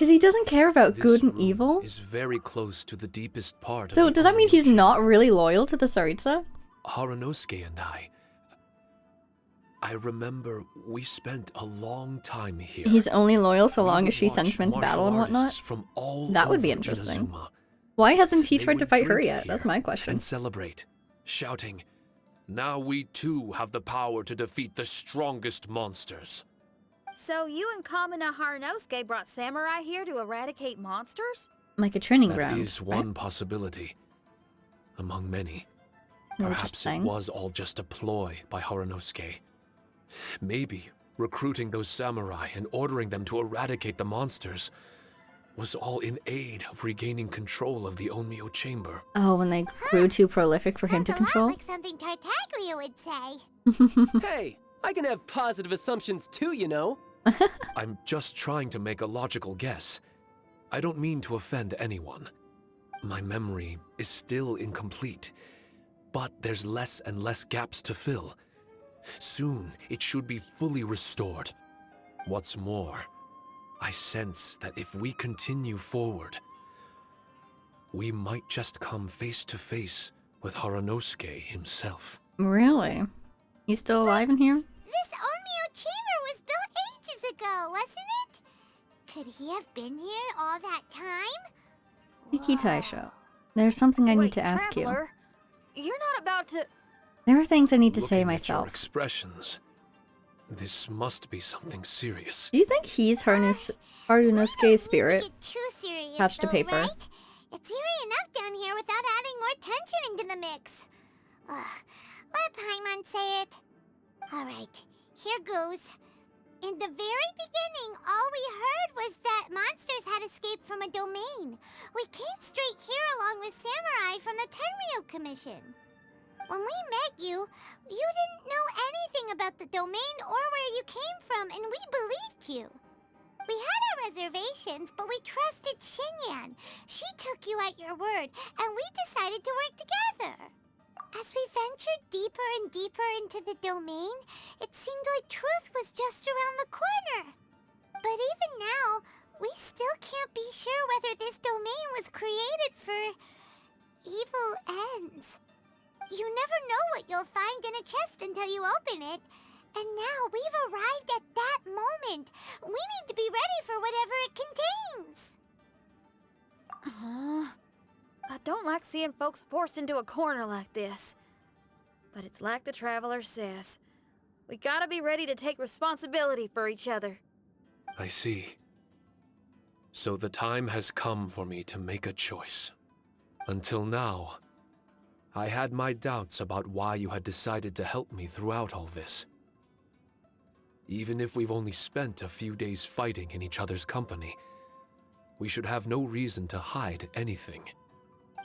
Speaker 1: Because he doesn't care about
Speaker 8: This
Speaker 1: good and
Speaker 8: room
Speaker 1: evil.
Speaker 8: is very close to the deepest part
Speaker 1: So
Speaker 8: of the
Speaker 1: does that mean he's
Speaker 8: Onmyo
Speaker 1: not
Speaker 8: chamber.
Speaker 1: really loyal to the Tsaritsa?
Speaker 8: Haranosuke and I remember we spent a long time here.
Speaker 1: He's only loyal so
Speaker 8: We
Speaker 1: long
Speaker 8: would
Speaker 1: as she sends
Speaker 8: watch
Speaker 1: him into battle and
Speaker 8: martial
Speaker 1: whatnot?
Speaker 8: artists from all
Speaker 1: That would be
Speaker 8: over
Speaker 1: interesting.
Speaker 8: Inazuma.
Speaker 1: Why hasn't he
Speaker 8: They
Speaker 1: tried to
Speaker 8: would
Speaker 1: fight her
Speaker 8: drink
Speaker 1: yet? That's
Speaker 8: here
Speaker 1: my question.
Speaker 8: And celebrate, shouting, "Now we too have the power to defeat the strongest monsters."
Speaker 4: So you and Kamina Haranosuke brought samurai here to eradicate monsters?
Speaker 1: Like a training
Speaker 8: That
Speaker 1: ground.
Speaker 8: is
Speaker 1: right?
Speaker 8: one possibility, among many. Perhaps it
Speaker 1: Interesting.
Speaker 8: was all just a ploy by Haranosuke. Maybe recruiting those samurai and ordering them to eradicate the monsters was all in aid of regaining control of the Onmyo chamber.
Speaker 1: Oh, when they grew too prolific for him
Speaker 3: Sounds
Speaker 1: to
Speaker 3: a
Speaker 1: control?
Speaker 3: lot like something Tartaglia would say.
Speaker 9: Hey, I can have positive assumptions too, you know.
Speaker 8: I'm just trying to make a logical guess. I don't mean to offend anyone. My memory is still incomplete, but there's less and less gaps to fill. Soon, it should be fully restored. What's more, I sense that if we continue forward, we might just come face to face with Haranosuke himself.
Speaker 1: Really? He's still alive in here?
Speaker 3: This Onmyo chamber was built ages ago, wasn't it? Could he have been here all that time?
Speaker 1: Iki
Speaker 3: Whoa.
Speaker 1: Taisho. There's something I
Speaker 4: Wait,
Speaker 1: need to ask you.
Speaker 4: Traveler, you're not about to...
Speaker 1: There are things I need to
Speaker 8: Looking
Speaker 1: say
Speaker 8: at your
Speaker 1: myself.
Speaker 8: expressions, this must be something serious.
Speaker 1: Do you think he's
Speaker 3: We don't
Speaker 1: Harunosuke's
Speaker 3: need
Speaker 1: spirit?
Speaker 3: to get too serious,
Speaker 1: Attached to
Speaker 3: though,
Speaker 1: paper.
Speaker 3: right? It's eerie enough down here without adding more tension into the mix. Ugh, let Paimon say it. All right, here goes. In the very beginning, all we heard was that monsters had escaped from a domain. We came straight here along with samurai from the Tenryo Commission. When we met you, you didn't know anything about the domain or where you came from, and we believed you. We had our reservations, but we trusted Xinyan. She took you at your word, and we decided to work together. As we ventured deeper and deeper into the domain, it seemed like truth was just around the corner. But even now, we still can't be sure whether this domain was created for evil ends. You never know what you'll find in a chest until you open it. And now we've arrived at that moment. We need to be ready for whatever it contains.
Speaker 4: I don't like seeing folks forced into a corner like this. But it's like the Traveler says. We gotta be ready to take responsibility for each other.
Speaker 8: I see. So the time has come for me to make a choice. Until now, I had my doubts about why you had decided to help me throughout all this. Even if we've only spent a few days fighting in each other's company, we should have no reason to hide anything.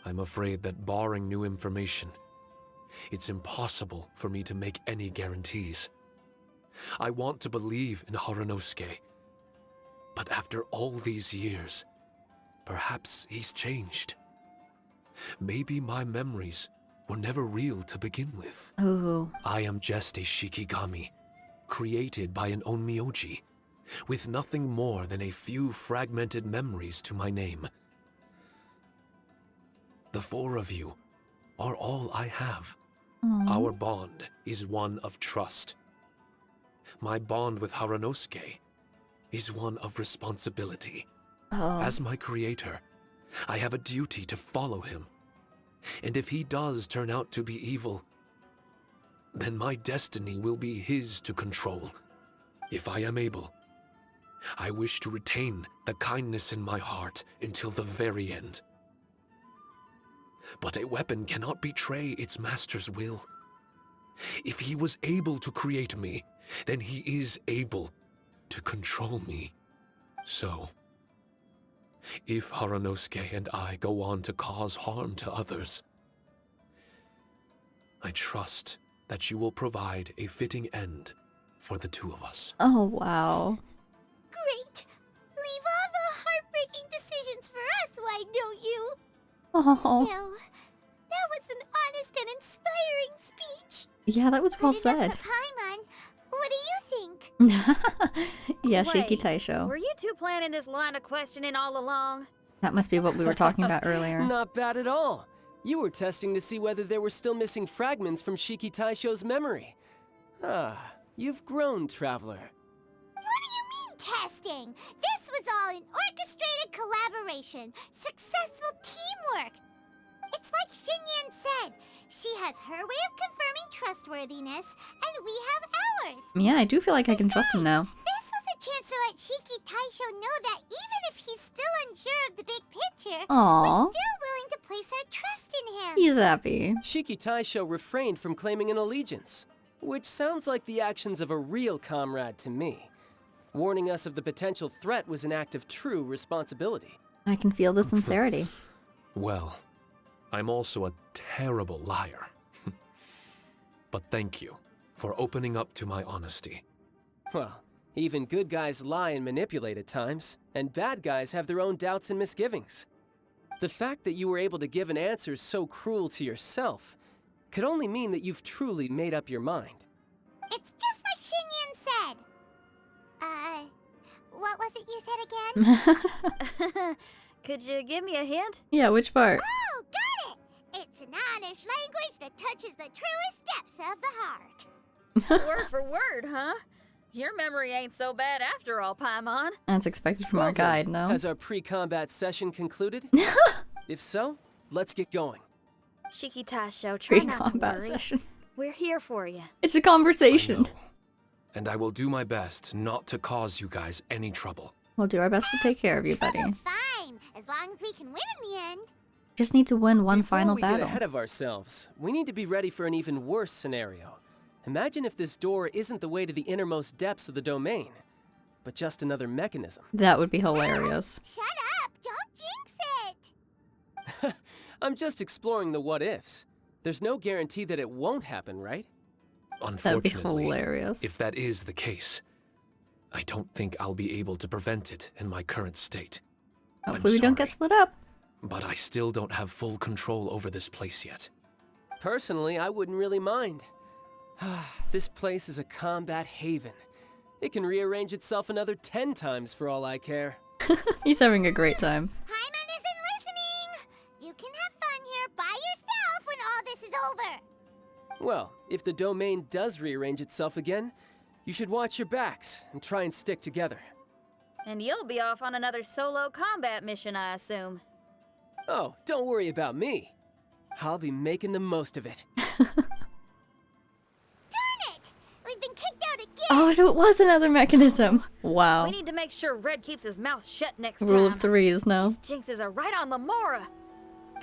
Speaker 8: I'm afraid that barring new information, it's impossible for me to make any guarantees. I want to believe in Haranosuke, but after all these years, perhaps he's changed. Maybe my memories were never real to begin with.
Speaker 1: Oh.
Speaker 8: I am just a Shikigami, created by an Onmyoji, with nothing more than a few fragmented memories to my name. The four of you are all I have. Our bond is one of trust. My bond with Haranosuke is one of responsibility.
Speaker 1: Oh.
Speaker 8: As my creator, I have a duty to follow him. And if he does turn out to be evil, then my destiny will be his to control. If I am able, I wish to retain the kindness in my heart until the very end. But a weapon cannot betray its master's will. If he was able to create me, then he is able to control me. So, if Haranosuke and I go on to cause harm to others, I trust that you will provide a fitting end for the two of us.
Speaker 1: Oh, wow.
Speaker 3: Great. Leave all the heartbreaking decisions for us, why don't you?
Speaker 1: Oh.
Speaker 3: Still, that was an honest and inspiring speech.
Speaker 1: Yeah, that was well
Speaker 3: Good enough
Speaker 1: said.
Speaker 3: for Paimon. What do you think?
Speaker 1: Yeah, Shaky
Speaker 4: Wait,
Speaker 1: Taisho.
Speaker 4: Were you two planning this line of questioning all along?
Speaker 1: That must be what we were talking about earlier.
Speaker 9: Not bad at all. You were testing to see whether there were still missing fragments from Shiki Taisho's memory. Ah, you've grown, Traveler.
Speaker 3: What do you mean, testing? This was all an orchestrated collaboration. Successful teamwork. It's like Xinyan said. She has her way of confirming trustworthiness, and we have ours.
Speaker 1: Yeah, I do feel like I can trust him now.
Speaker 3: This was a chance to let Shiki Taisho know that even if he's still unsure of the big picture,
Speaker 1: Aww.
Speaker 3: we're still willing to place our trust in him.
Speaker 1: He's happy.
Speaker 9: Shiki Taisho refrained from claiming an allegiance, which sounds like the actions of a real comrade to me. Warning us of the potential threat was an act of true responsibility.
Speaker 1: I can feel the sincerity.
Speaker 8: Well, I'm also a terrible liar. But thank you for opening up to my honesty.
Speaker 9: Well, even good guys lie and manipulate at times, and bad guys have their own doubts and misgivings. The fact that you were able to give an answer so cruel to yourself could only mean that you've truly made up your mind.
Speaker 3: It's just like Xinyan said. What was it you said again?
Speaker 4: Could you give me a hint?
Speaker 1: Yeah, which part?
Speaker 3: Oh, got it! It's an honest language that touches the truest depths of the heart.
Speaker 4: Word for word, huh? Your memory ain't so bad after all, Paimon.
Speaker 1: That's expected from
Speaker 9: Well
Speaker 1: our
Speaker 9: then,
Speaker 1: guide, no?
Speaker 9: Has our pre-combat session concluded? If so, let's get going.
Speaker 4: Shiki Taisho, try not to
Speaker 1: Pre-combat
Speaker 4: worry.
Speaker 1: session.
Speaker 4: We're here for you.
Speaker 1: It's a
Speaker 8: I
Speaker 1: conversation.
Speaker 8: know. And I will do my best not to cause you guys any trouble.
Speaker 1: We'll do our best to take care of you, buddy.
Speaker 3: It's fine, as long as we can win in the end.
Speaker 1: Just need to win one
Speaker 9: Before
Speaker 1: final
Speaker 9: we get
Speaker 1: battle.
Speaker 9: ahead of ourselves, we need to be ready for an even worse scenario. Imagine if this door isn't the way to the innermost depths of the domain, but just another mechanism.
Speaker 1: That would be hilarious.
Speaker 3: Shut up! Don't jinx it!
Speaker 9: I'm just exploring the what-ifs. There's no guarantee that it won't happen, right?
Speaker 1: That would be
Speaker 8: Unfortunately,
Speaker 1: hilarious.
Speaker 8: if that is the case, I don't think I'll be able to prevent it in my current state.
Speaker 1: Hopefully we don't get
Speaker 8: sorry.
Speaker 1: split up.
Speaker 8: But I still don't have full control over this place yet.
Speaker 9: Personally, I wouldn't really mind. This place is a combat haven. It can rearrange itself another 10 times for all I care.
Speaker 1: He's having a great time.
Speaker 3: Paimon isn't listening! You can have fun here by yourself when all this is over!
Speaker 9: Well, if the domain does rearrange itself again, you should watch your backs and try and stick together.
Speaker 4: And you'll be off on another solo combat mission, I assume.
Speaker 9: Oh, don't worry about me. I'll be making the most of it.
Speaker 3: Darn it! We've been kicked out again!
Speaker 1: Oh, so it was another mechanism. Wow.
Speaker 4: We need to make sure Red keeps his mouth shut next
Speaker 1: Rule
Speaker 4: time.
Speaker 1: of threes, no.
Speaker 4: These jinxes are right on Lamora.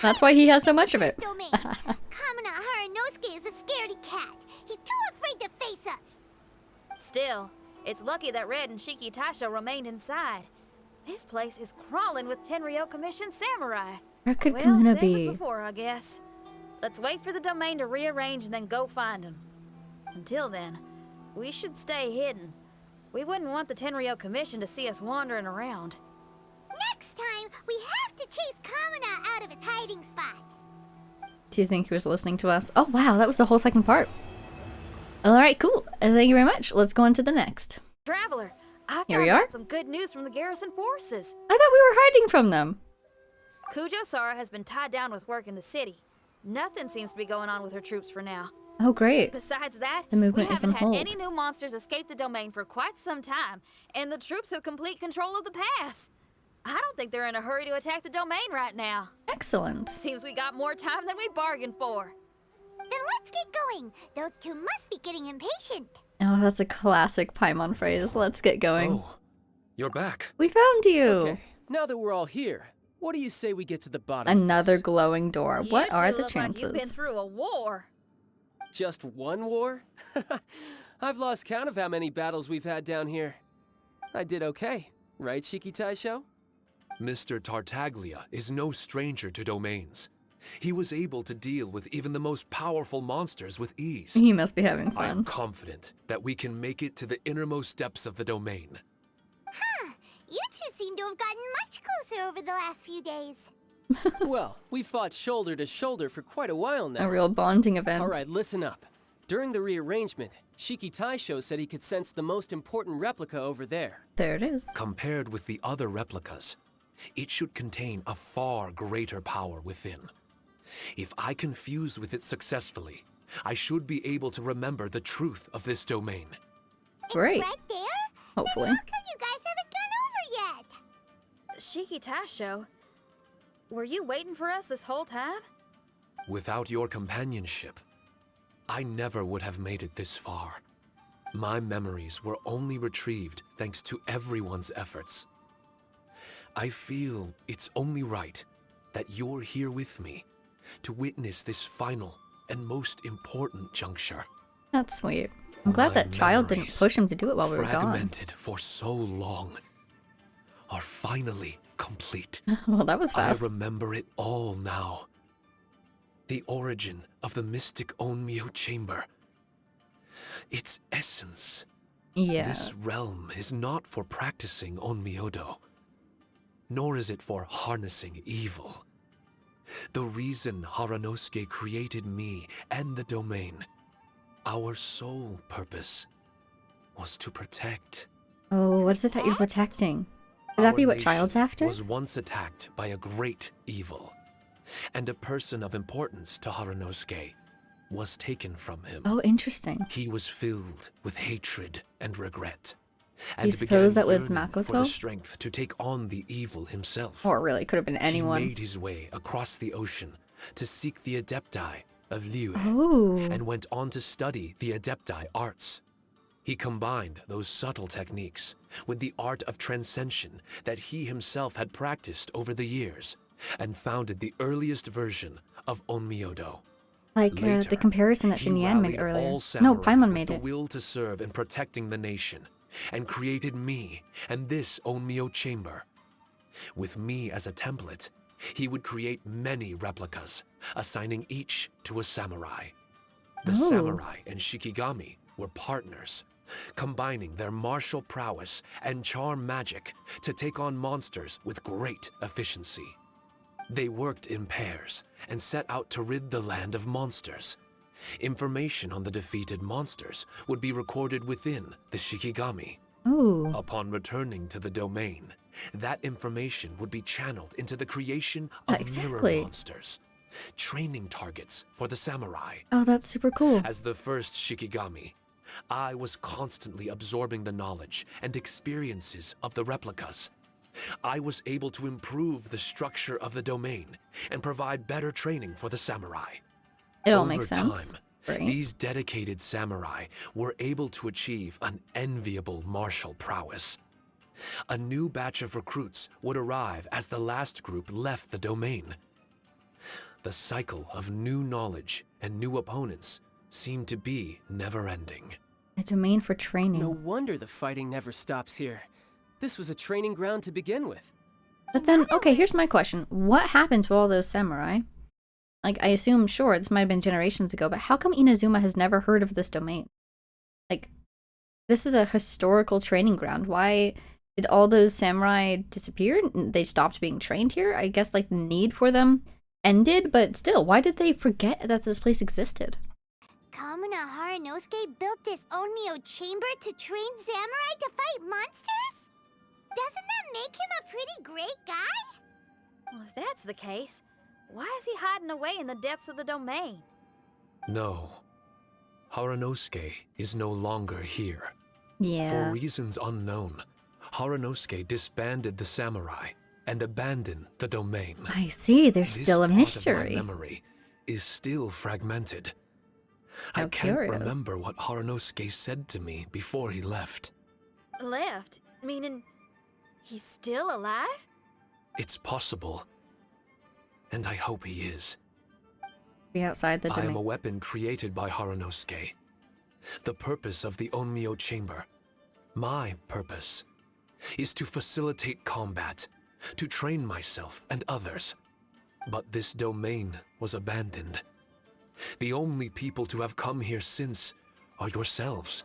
Speaker 1: That's why he has so much of it.
Speaker 3: This domain. Kamina Haranosuke is a scaredy cat. He's too afraid to face us.
Speaker 4: Still, it's lucky that Red and Shiki Taisho remained inside. This place is crawling with Tenryou Commission samurai.
Speaker 1: Where could
Speaker 4: Well,
Speaker 1: Kamuna
Speaker 4: same as
Speaker 1: be?
Speaker 4: before, I guess. Let's wait for the domain to rearrange and then go find him. Until then, we should stay hidden. We wouldn't want the Tenryou Commission to see us wandering around.
Speaker 3: Next time, we have to chase Kamina out of his hiding spot.
Speaker 1: Do you think he was listening to us? Oh, wow, that was the whole second part. Alright, cool. Thank you very much. Let's go on to the next.
Speaker 4: Traveler, I
Speaker 1: Here we
Speaker 4: found
Speaker 1: are.
Speaker 4: out some good news from the garrison forces.
Speaker 1: I thought we were hiding from them.
Speaker 4: Kujo Sara has been tied down with work in the city. Nothing seems to be going on with her troops for now.
Speaker 1: Oh, great.
Speaker 4: Besides that,
Speaker 1: The movement
Speaker 4: we
Speaker 1: is on
Speaker 4: haven't had
Speaker 1: hold.
Speaker 4: any new monsters escape the domain for quite some time, and the troops have complete control of the pass. I don't think they're in a hurry to attack the domain right now.
Speaker 1: Excellent.
Speaker 4: Seems we got more time than we bargained for.
Speaker 3: Then let's get going. Those two must be getting impatient.
Speaker 1: Oh, that's a classic Paimon phrase. Let's get going.
Speaker 8: Oh, you're back.
Speaker 1: We found you.
Speaker 9: Okay, now that we're all here, what do you say we get to the bottom
Speaker 1: Another
Speaker 9: of this?
Speaker 1: glowing door.
Speaker 4: You
Speaker 1: What are
Speaker 4: two
Speaker 1: the
Speaker 4: look like you've been
Speaker 1: chances?
Speaker 4: through a war.
Speaker 9: Just one war? I've lost count of how many battles we've had down here. I did okay, right, Shiki Taisho?
Speaker 8: Mr. Tartaglia is no stranger to domains. He was able to deal with even the most powerful monsters with ease.
Speaker 1: He must be having
Speaker 8: I am
Speaker 1: fun.
Speaker 8: confident that we can make it to the innermost depths of the domain.
Speaker 3: Huh. You two seem to have gotten much closer over the last few days.
Speaker 9: Well, we fought shoulder to shoulder for quite a while now.
Speaker 1: A real bonding event.
Speaker 9: All right, listen up. During the rearrangement, Shiki Taisho said he could sense the most important replica over there.
Speaker 1: There it is.
Speaker 8: Compared with the other replicas, it should contain a far greater power within. If I can fuse with it successfully, I should be able to remember the truth of this domain.
Speaker 1: Great.
Speaker 3: It's right there?
Speaker 1: Hopefully.
Speaker 3: Then how come you guys haven't gone over yet?
Speaker 4: Shiki Taisho, were you waiting for us this whole time?
Speaker 8: Without your companionship, I never would have made it this far. My memories were only retrieved thanks to everyone's efforts. I feel it's only right that you're here with me to witness this final and most important juncture.
Speaker 1: That's sweet. I'm glad
Speaker 8: My
Speaker 1: that child didn't
Speaker 8: memories,
Speaker 1: push him to do it while we were gone.
Speaker 8: fragmented for so long, are finally complete.
Speaker 1: Well, that was fast.
Speaker 8: I remember it all now. The origin of the mystic Onmyo chamber. Its essence.
Speaker 1: Yeah.
Speaker 8: This realm is not for practicing Onmyodo, nor is it for harnessing evil. The reason Haranosuke created me and the domain, our sole purpose, was to protect.
Speaker 1: Oh, what is it that you're protecting? Could that
Speaker 8: Our
Speaker 1: be what
Speaker 8: nation
Speaker 1: Child's after?
Speaker 8: was once attacked by a great evil, and a person of importance to Haranosuke was taken from him.
Speaker 1: Oh, interesting.
Speaker 8: He was filled with hatred and regret,
Speaker 1: You
Speaker 8: and
Speaker 1: suppose
Speaker 8: began
Speaker 1: that was
Speaker 8: yearning for the
Speaker 1: Makoto?
Speaker 8: strength to take on the evil himself.
Speaker 1: Or really, could have been anyone.
Speaker 8: He made his way across the ocean to seek the Adepti of Liyue,
Speaker 1: Oh.
Speaker 8: and went on to study the Adepti arts. He combined those subtle techniques with the art of transcension that he himself had practiced over the years, and founded the earliest version of Onmyodo.
Speaker 1: Like the
Speaker 8: Later,
Speaker 1: comparison that
Speaker 8: he
Speaker 1: Shinyan made
Speaker 8: rallied
Speaker 1: earlier.
Speaker 8: all
Speaker 1: No,
Speaker 8: samurai
Speaker 1: Paimon
Speaker 8: with
Speaker 1: made
Speaker 8: the
Speaker 1: it.
Speaker 8: will to serve in protecting the nation, and created me and this Onmyo chamber. With me as a template, he would create many replicas, assigning each to a samurai. The
Speaker 1: Oh.
Speaker 8: samurai and Shikigami were partners, combining their martial prowess and charm magic to take on monsters with great efficiency. They worked in pairs and set out to rid the land of monsters. Information on the defeated monsters would be recorded within the Shikigami.
Speaker 1: Ooh.
Speaker 8: Upon returning to the domain, that information would be channeled into the creation of
Speaker 1: Exactly.
Speaker 8: mirror monsters, training targets for the samurai.
Speaker 1: Oh, that's super cool.
Speaker 8: As the first Shikigami, I was constantly absorbing the knowledge and experiences of the replicas. I was able to improve the structure of the domain and provide better training for the samurai.
Speaker 1: It all
Speaker 8: Over
Speaker 1: makes sense.
Speaker 8: time,
Speaker 1: Right.
Speaker 8: these dedicated samurai were able to achieve an enviable martial prowess. A new batch of recruits would arrive as the last group left the domain. The cycle of new knowledge and new opponents seemed to be never-ending.
Speaker 1: A domain for training.
Speaker 9: No wonder the fighting never stops here. This was a training ground to begin with.
Speaker 1: But then, okay, here's my question. What happened to all those samurai? Like, I assume, sure, this might have been generations ago, but how come Inazuma has never heard of this domain? Like, this is a historical training ground. Why did all those samurai disappear? They stopped being trained here? I guess, like, the need for them ended, but still, why did they forget that this place existed?
Speaker 3: Kamuna Haranosuke built this Onmyo chamber to train samurai to fight monsters? Doesn't that make him a pretty great guy?
Speaker 4: Well, if that's the case, why is he hiding away in the depths of the domain?
Speaker 8: No, Haranosuke is no longer here. For
Speaker 1: Yeah.
Speaker 8: reasons unknown, Haranosuke disbanded the samurai and abandoned the domain.
Speaker 1: I see, there's
Speaker 8: This
Speaker 1: still a
Speaker 8: part
Speaker 1: mystery.
Speaker 8: of my memory is still fragmented. I
Speaker 1: How
Speaker 8: can't
Speaker 1: curious.
Speaker 8: remember what Haranosuke said to me before he left.
Speaker 4: Left? Meaning, he's still alive?
Speaker 8: It's possible, and I hope he is.
Speaker 1: Be outside the
Speaker 8: I am a
Speaker 1: domain.
Speaker 8: weapon created by Haranosuke. The purpose of the Onmyo chamber, my purpose, is to facilitate combat, to train myself and others. But this domain was abandoned. The only people to have come here since are yourselves.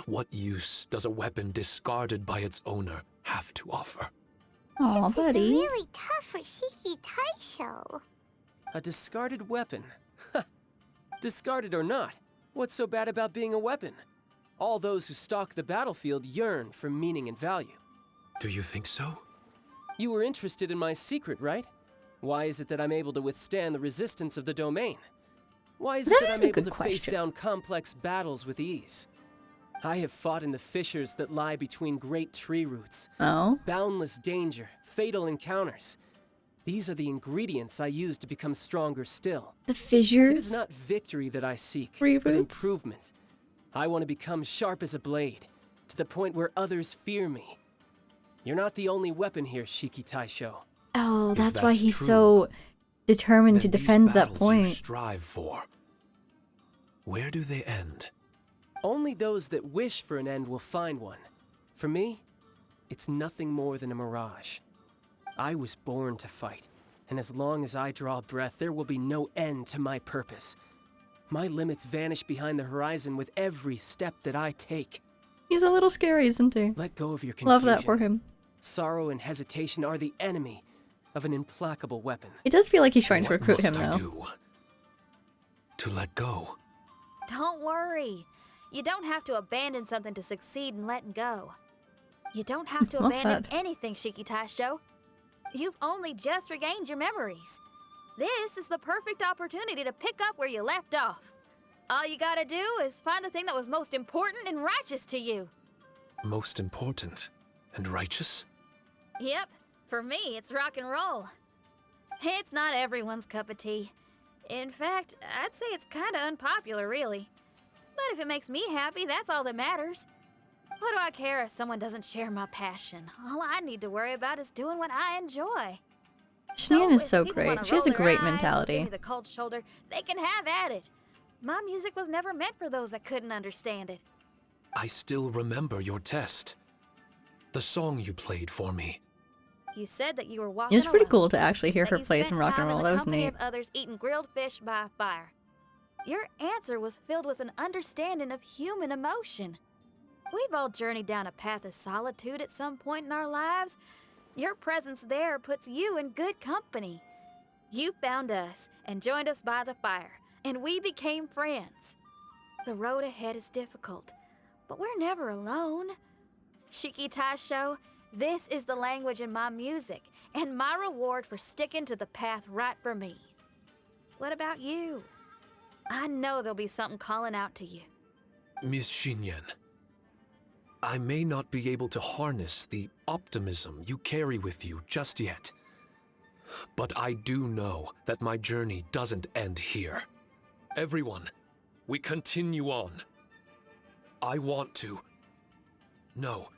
Speaker 8: What use does a weapon discarded by its owner have to offer?
Speaker 1: Aw,
Speaker 3: This
Speaker 1: buddy.
Speaker 3: is really tough for Shiki Taisho.
Speaker 9: A discarded weapon. Discarded or not, what's so bad about being a weapon? All those who stalk the battlefield yearn for meaning and value.
Speaker 8: Do you think so?
Speaker 9: You were interested in my secret, right? Why is it that I'm able to withstand the resistance of the domain? Why is it that I'm able to face down complex battles with ease? I have fought in the fissures that lie between great tree roots.
Speaker 1: Oh?
Speaker 9: Boundless danger, fatal encounters. These are the ingredients I use to become stronger still.
Speaker 1: The fissures?
Speaker 9: It is not victory that I seek,
Speaker 1: Tree
Speaker 9: but
Speaker 1: roots?
Speaker 9: improvement. I want to become sharp as a blade, to the point where others fear me. You're not the only weapon here, Shiki Taisho.
Speaker 1: Oh,
Speaker 8: If
Speaker 1: that's why
Speaker 8: that's
Speaker 1: he's
Speaker 8: true,
Speaker 1: so determined to
Speaker 8: Then these
Speaker 1: defend that
Speaker 8: battles
Speaker 1: point.
Speaker 8: you strive for. Where do they end?
Speaker 9: Only those that wish for an end will find one. For me, it's nothing more than a mirage. I was born to fight, and as long as I draw breath, there will be no end to my purpose. My limits vanish behind the horizon with every step that I take.
Speaker 1: He's a little scary, isn't he?
Speaker 9: Let go of your confusion.
Speaker 1: Love that for him.
Speaker 9: Sorrow and hesitation are the enemy of an implacable weapon.
Speaker 1: It does feel like he's trying to
Speaker 8: What
Speaker 1: recruit him,
Speaker 8: must I
Speaker 1: though.
Speaker 8: do to let go?
Speaker 4: Don't worry. You don't have to abandon something to succeed in letting go. You don't have to
Speaker 1: What's
Speaker 4: abandon
Speaker 1: that?
Speaker 4: anything, Shiki Taisho. You've only just regained your memories. This is the perfect opportunity to pick up where you left off. All you gotta do is find the thing that was most important and righteous to you.
Speaker 8: Most important and righteous?
Speaker 4: Yep, for me, it's rock and roll. It's not everyone's cup of tea. In fact, I'd say it's kinda unpopular, really. But if it makes me happy, that's all that matters. What do I care if someone doesn't share my passion? All I need to worry about is doing what I enjoy.
Speaker 1: Shan is
Speaker 4: if
Speaker 1: so
Speaker 4: people wanna
Speaker 1: great. She has a
Speaker 4: roll their
Speaker 1: great
Speaker 4: eyes and
Speaker 1: mentality.
Speaker 4: Give me the cold shoulder, they can have at it. My music was never meant for those that couldn't understand it.
Speaker 8: I still remember your test. The song you played for me.
Speaker 4: You said that you were walking
Speaker 1: It was pretty
Speaker 4: alone,
Speaker 1: cool to actually hear
Speaker 4: that
Speaker 1: her
Speaker 4: you
Speaker 1: play
Speaker 4: spent
Speaker 1: some rock and
Speaker 4: time in
Speaker 1: roll.
Speaker 4: the
Speaker 1: That was
Speaker 4: company
Speaker 1: neat.
Speaker 4: of others eating grilled fish by a fire. Your answer was filled with an understanding of human emotion. We've all journeyed down a path of solitude at some point in our lives. Your presence there puts you in good company. You found us and joined us by the fire, and we became friends. The road ahead is difficult, but we're never alone. Shiki Taisho, this is the language in my music, and my reward for sticking to the path right for me. What about you? I know there'll be something calling out to you.
Speaker 8: Miss Xinyan, I may not be able to harness the optimism you carry with you just yet. But I do know that my journey doesn't end here. Everyone, we continue on. I want to. No.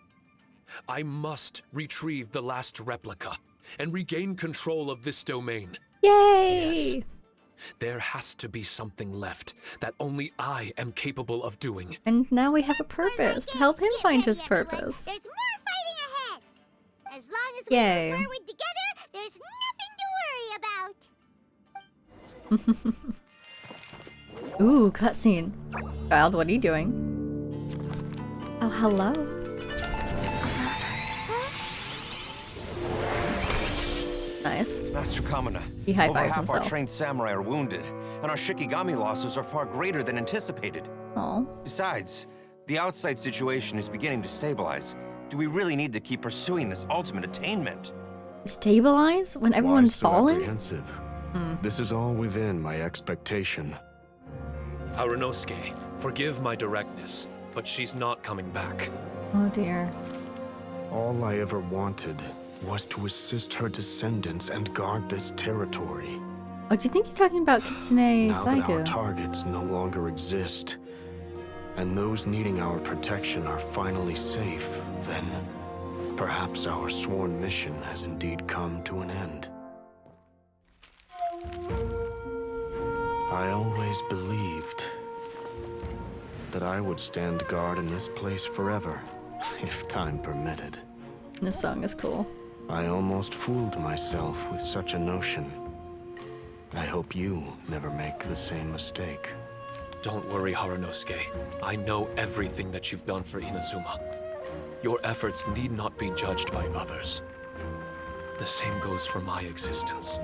Speaker 8: I must retrieve the last replica and regain control of this domain.
Speaker 1: Yay!
Speaker 8: Yes. There has to be something left that only I am capable of doing.
Speaker 1: And now we have a purpose to help him
Speaker 3: Get
Speaker 1: find
Speaker 3: ready,
Speaker 1: his
Speaker 3: everyone.
Speaker 1: purpose.
Speaker 3: There's more fighting ahead. As long as we
Speaker 1: Yay.
Speaker 3: move forward together, there's nothing to worry about.
Speaker 1: Ooh, cutscene. Child, what are you doing? Oh, hello. Nice.
Speaker 10: Master Kamina,
Speaker 1: He
Speaker 10: over
Speaker 1: high-fived
Speaker 10: half our
Speaker 1: himself.
Speaker 10: trained samurai are wounded, and our Shikigami losses are far greater than anticipated.
Speaker 1: Oh.
Speaker 10: Besides, the outside situation is beginning to stabilize. Do we really need to keep pursuing this ultimate attainment?
Speaker 1: Stabilize when everyone's
Speaker 11: Why so
Speaker 1: fallen?
Speaker 11: apprehensive? This is all within my expectation.
Speaker 8: Harunosuke, forgive my directness, but she's not coming back.
Speaker 1: Oh dear.
Speaker 11: All I ever wanted was to assist her descendants and guard this territory.
Speaker 1: Oh, do you think he's talking about Kitsune
Speaker 11: Now that our
Speaker 1: Saigu?
Speaker 11: targets no longer exist, and those needing our protection are finally safe, then perhaps our sworn mission has indeed come to an end. I always believed that I would stand guard in this place forever, if time permitted.
Speaker 1: This song is cool.
Speaker 11: I almost fooled myself with such a notion. I hope you never make the same mistake.
Speaker 8: Don't worry, Harunosuke. I know everything that you've done for Inazuma. Your efforts need not be judged by others. The same goes for my existence.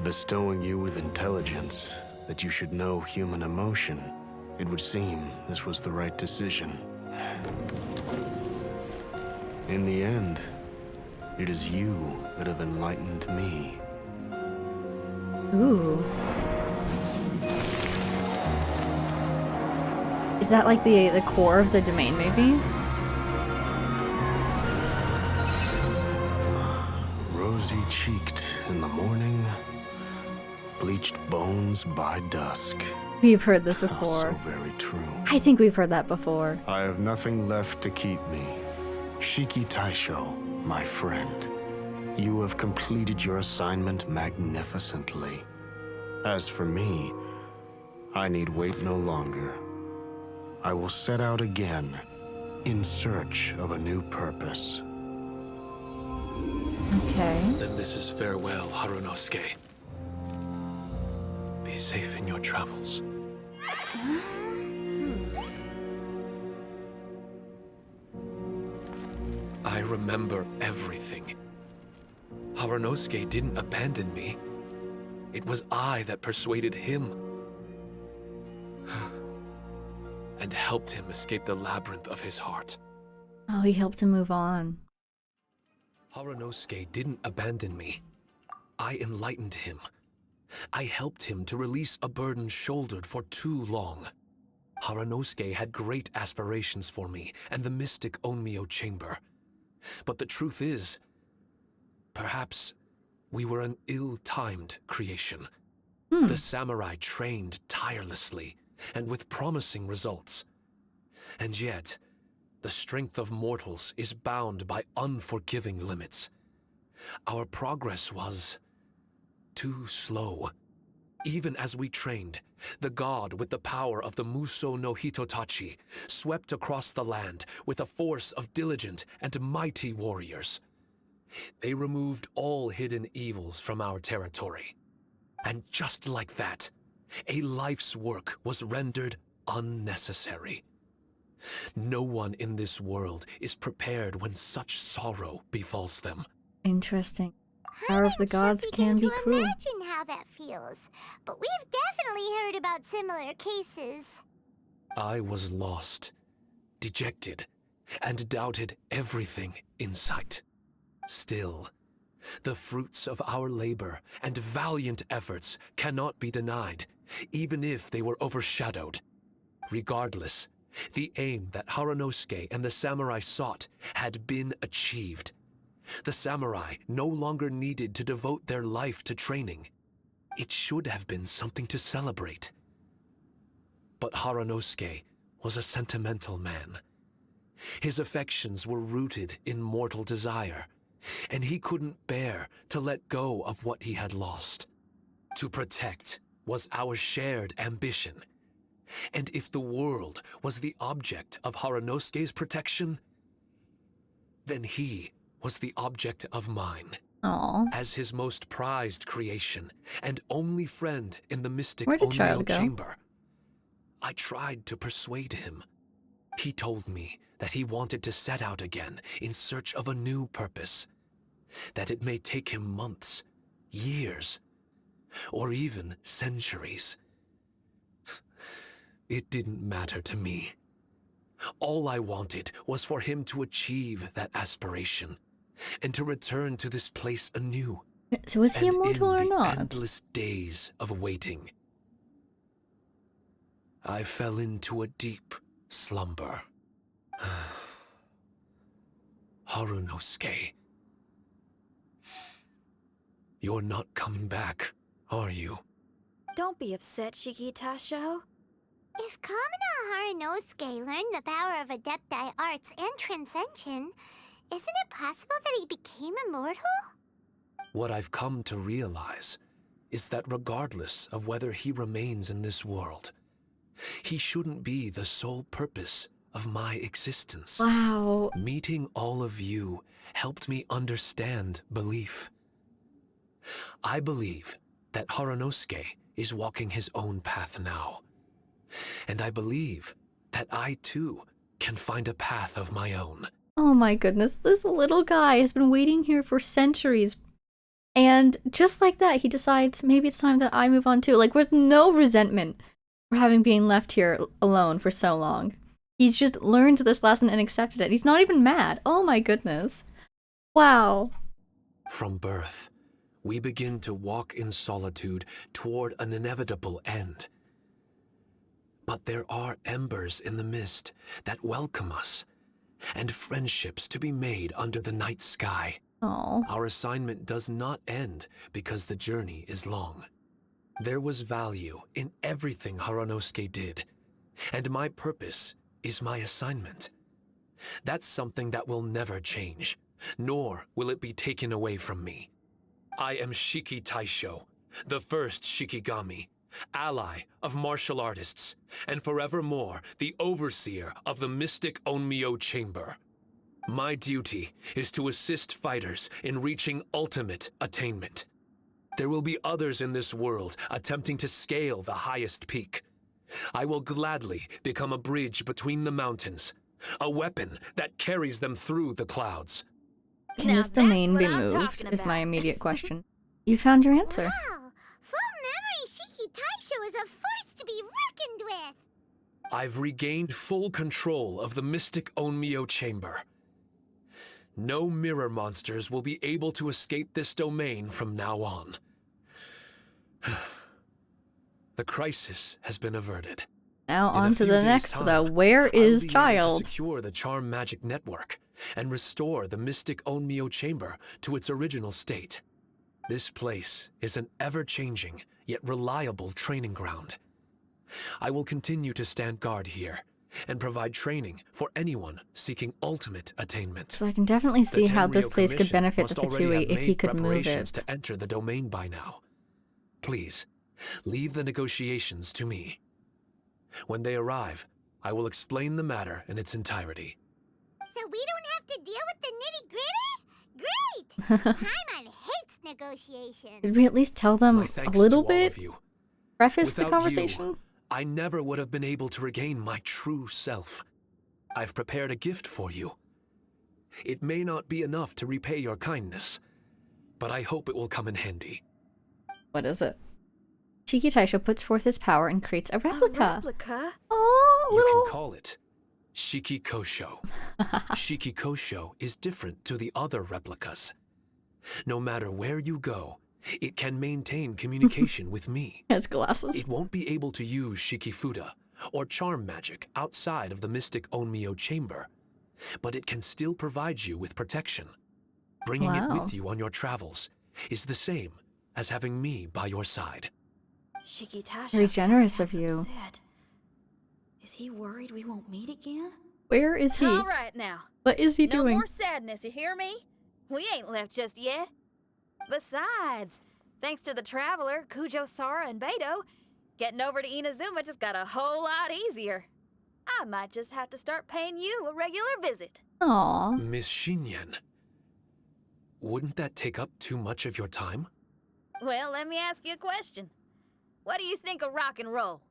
Speaker 11: Bestowing you with intelligence, that you should know human emotion, it would seem this was the right decision. In the end, it is you that have enlightened me.
Speaker 1: Ooh. Is that like the core of the domain, maybe?
Speaker 11: Rosy-cheeked in the morning, bleached bones by dusk.
Speaker 1: We've heard this before.
Speaker 11: Also very true.
Speaker 1: I think we've heard that before.
Speaker 11: I have nothing left to keep me. Shiki Taisho, my friend. You have completed your assignment magnificently. As for me, I need wait no longer. I will set out again, in search of a new purpose.
Speaker 1: Okay.
Speaker 8: Then this is farewell, Harunosuke. Be safe in your travels. I remember everything. Harunosuke didn't abandon me. It was I that persuaded him. And helped him escape the labyrinth of his heart.
Speaker 1: Oh, he helped him move on.
Speaker 8: Harunosuke didn't abandon me. I enlightened him. I helped him to release a burden shouldered for too long. Harunosuke had great aspirations for me and the mystic Onmyo chamber. But the truth is, perhaps we were an ill-timed creation. The samurai trained tirelessly and with promising results. And yet, the strength of mortals is bound by unforgiving limits. Our progress was too slow. Even as we trained, the god with the power of the Muso no Hitotachi swept across the land with a force of diligent and mighty warriors. They removed all hidden evils from our territory. And just like that, a life's work was rendered unnecessary. No one in this world is prepared when such sorrow befalls them.
Speaker 1: Interesting. Power of the gods can be cruel.
Speaker 3: Imagine how that feels, but we've definitely heard about similar cases.
Speaker 8: I was lost, dejected, and doubted everything in sight. Still, the fruits of our labor and valiant efforts cannot be denied, even if they were overshadowed. Regardless, the aim that Harunosuke and the samurai sought had been achieved. The samurai no longer needed to devote their life to training. It should have been something to celebrate. But Harunosuke was a sentimental man. His affections were rooted in mortal desire, and he couldn't bear to let go of what he had lost. To protect was our shared ambition. And if the world was the object of Harunosuke's protection, then he was the object of mine.
Speaker 1: Aww.
Speaker 8: As his most prized creation and only friend in the mystic
Speaker 1: Where did
Speaker 8: Onmyo
Speaker 1: Child go?
Speaker 8: chamber, I tried to persuade him. He told me that he wanted to set out again in search of a new purpose, that it may take him months, years, or even centuries. It didn't matter to me. All I wanted was for him to achieve that aspiration, and to return to this place anew.
Speaker 1: So was he
Speaker 8: and
Speaker 1: immortal or
Speaker 8: end the
Speaker 1: not?
Speaker 8: endless days of waiting, I fell into a deep slumber. Harunosuke, you're not coming back, are you?
Speaker 2: Don't be upset, Shikitasho.
Speaker 3: If Kamina Harunosuke learned the power of Adepti Arts and Transcension, isn't it possible that he became immortal?
Speaker 8: What I've come to realize is that regardless of whether he remains in this world, he shouldn't be the sole purpose of my existence.
Speaker 1: Wow.
Speaker 8: Meeting all of you helped me understand belief. I believe that Harunosuke is walking his own path now. And I believe that I too can find a path of my own.
Speaker 1: Oh my goodness, this little guy has been waiting here for centuries, And just like that, he decides maybe it's time that I move on too. Like, with no resentment for having been left here alone for so long. He's just learned this lesson and accepted it. He's not even mad. Oh my goodness. Wow.
Speaker 8: From birth, we begin to walk in solitude toward an inevitable end. But there are embers in the mist that welcome us, and friendships to be made under the night sky.
Speaker 1: Oh.
Speaker 8: Our assignment does not end because the journey is long. There was value in everything Haranosuke did, and my purpose is my assignment. That's something that will never change, nor will it be taken away from me. I am Shiki Taisho, the first Shikigami, ally of martial artists, and forevermore the overseer of the mystic Onmyo Chamber. My duty is to assist fighters in reaching ultimate attainment. There will be others in this world attempting to scale the highest peak. I will gladly become a bridge between the mountains, a weapon that carries them through the clouds.
Speaker 1: Can
Speaker 4: Now
Speaker 1: this domain
Speaker 4: that's
Speaker 1: be
Speaker 4: what I'm
Speaker 1: moved?
Speaker 4: talking
Speaker 1: Is my
Speaker 4: about.
Speaker 1: immediate question. You found your answer.
Speaker 3: Wow! Full memory Shiki Taisho is a force to be reckoned with!
Speaker 8: I've regained full control of the mystic Onmyo Chamber. No mirror monsters will be able to escape this domain from now on. The crisis has been averted.
Speaker 1: Now
Speaker 8: In a
Speaker 1: on to
Speaker 8: few
Speaker 1: the
Speaker 8: days'
Speaker 1: next,
Speaker 8: time,
Speaker 1: though. Where
Speaker 8: I will
Speaker 1: is
Speaker 8: be able
Speaker 1: Child?
Speaker 8: to secure the charm magic network and restore the mystic Onmyo Chamber to its original state. This place is an ever-changing yet reliable training ground. I will continue to stand guard here and provide training for anyone seeking ultimate attainment.
Speaker 1: So I can definitely see
Speaker 8: The
Speaker 1: how this
Speaker 8: Tenryo
Speaker 1: place could
Speaker 8: Commission
Speaker 1: benefit the
Speaker 8: must already
Speaker 1: Fatui
Speaker 8: have
Speaker 1: if he
Speaker 8: made
Speaker 1: could move
Speaker 8: preparations
Speaker 1: it.
Speaker 8: to enter the domain by now. Please, leave the negotiations to me. When they arrive, I will explain the matter in its entirety.
Speaker 3: So we don't have to deal with the nitty-gritty? Great! Paimon hates negotiations.
Speaker 1: Did we at least tell them
Speaker 8: My
Speaker 1: a
Speaker 8: thanks
Speaker 1: little
Speaker 8: to all
Speaker 1: bit?
Speaker 8: of you.
Speaker 1: Preface the
Speaker 8: Without
Speaker 1: conversation?
Speaker 8: you, I never would have been able to regain my true self. I've prepared a gift for you. It may not be enough to repay your kindness, but I hope it will come in handy.
Speaker 1: What is it? Shiki Taisho puts forth his power and creates a replica.
Speaker 4: A replica?
Speaker 1: Oh,
Speaker 8: You
Speaker 1: little.
Speaker 8: can call it Shiki Kosho. Shiki Kosho is different to the other replicas. No matter where you go, it can maintain communication with me.
Speaker 1: Has glasses.
Speaker 8: It won't be able to use Shikifuda or charm magic outside of the mystic Onmyo Chamber, but it can still provide you with protection. Bringing it
Speaker 1: Wow.
Speaker 8: with you on your travels is the same as having me by your side.
Speaker 4: Shiki Taisho
Speaker 1: Very
Speaker 4: still
Speaker 1: generous of
Speaker 4: sounds
Speaker 1: you.
Speaker 4: upset. Is he worried we won't meet again?
Speaker 1: Where is he?
Speaker 4: All right now.
Speaker 1: What is he
Speaker 4: No
Speaker 1: doing?
Speaker 4: more sadness, you hear me? We ain't left just yet. Besides, thanks to the Traveler, Kujo, Sara, and Beto, getting over to Inazuma just got a whole lot easier. I might just have to start paying you a regular visit.
Speaker 1: Aw.
Speaker 8: Miss Shinyan, wouldn't that take up too much of your time?
Speaker 4: Well, let me ask you a question. What do you think of rock and roll?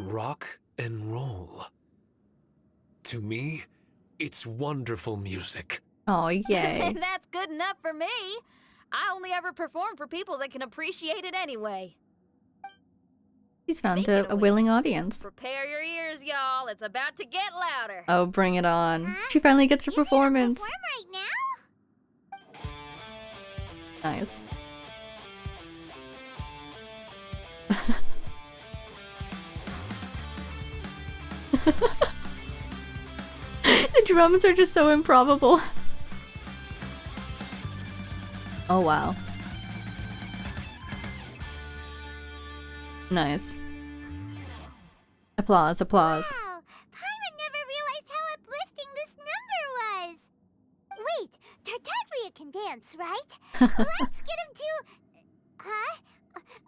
Speaker 8: Rock and roll. To me, it's wonderful music.
Speaker 1: Oh, yay.
Speaker 4: That's good enough for me. I only ever perform for people that can appreciate it anyway.
Speaker 1: He's found
Speaker 4: Speaking
Speaker 1: a
Speaker 4: of
Speaker 1: willing
Speaker 4: which,
Speaker 1: audience.
Speaker 4: Prepare your ears, y'all. It's about to get louder.
Speaker 1: Oh, bring it on.
Speaker 3: Huh?
Speaker 1: She finally gets her
Speaker 3: You mean to
Speaker 1: performance.
Speaker 3: perform right now?
Speaker 1: Nice. The drums are just so improbable. Oh, wow. Nice. Applause, applause.
Speaker 3: Wow! Paimon never realized how uplifting this number was! Wait, Tartaglia can dance, right? Let's get him to... Huh?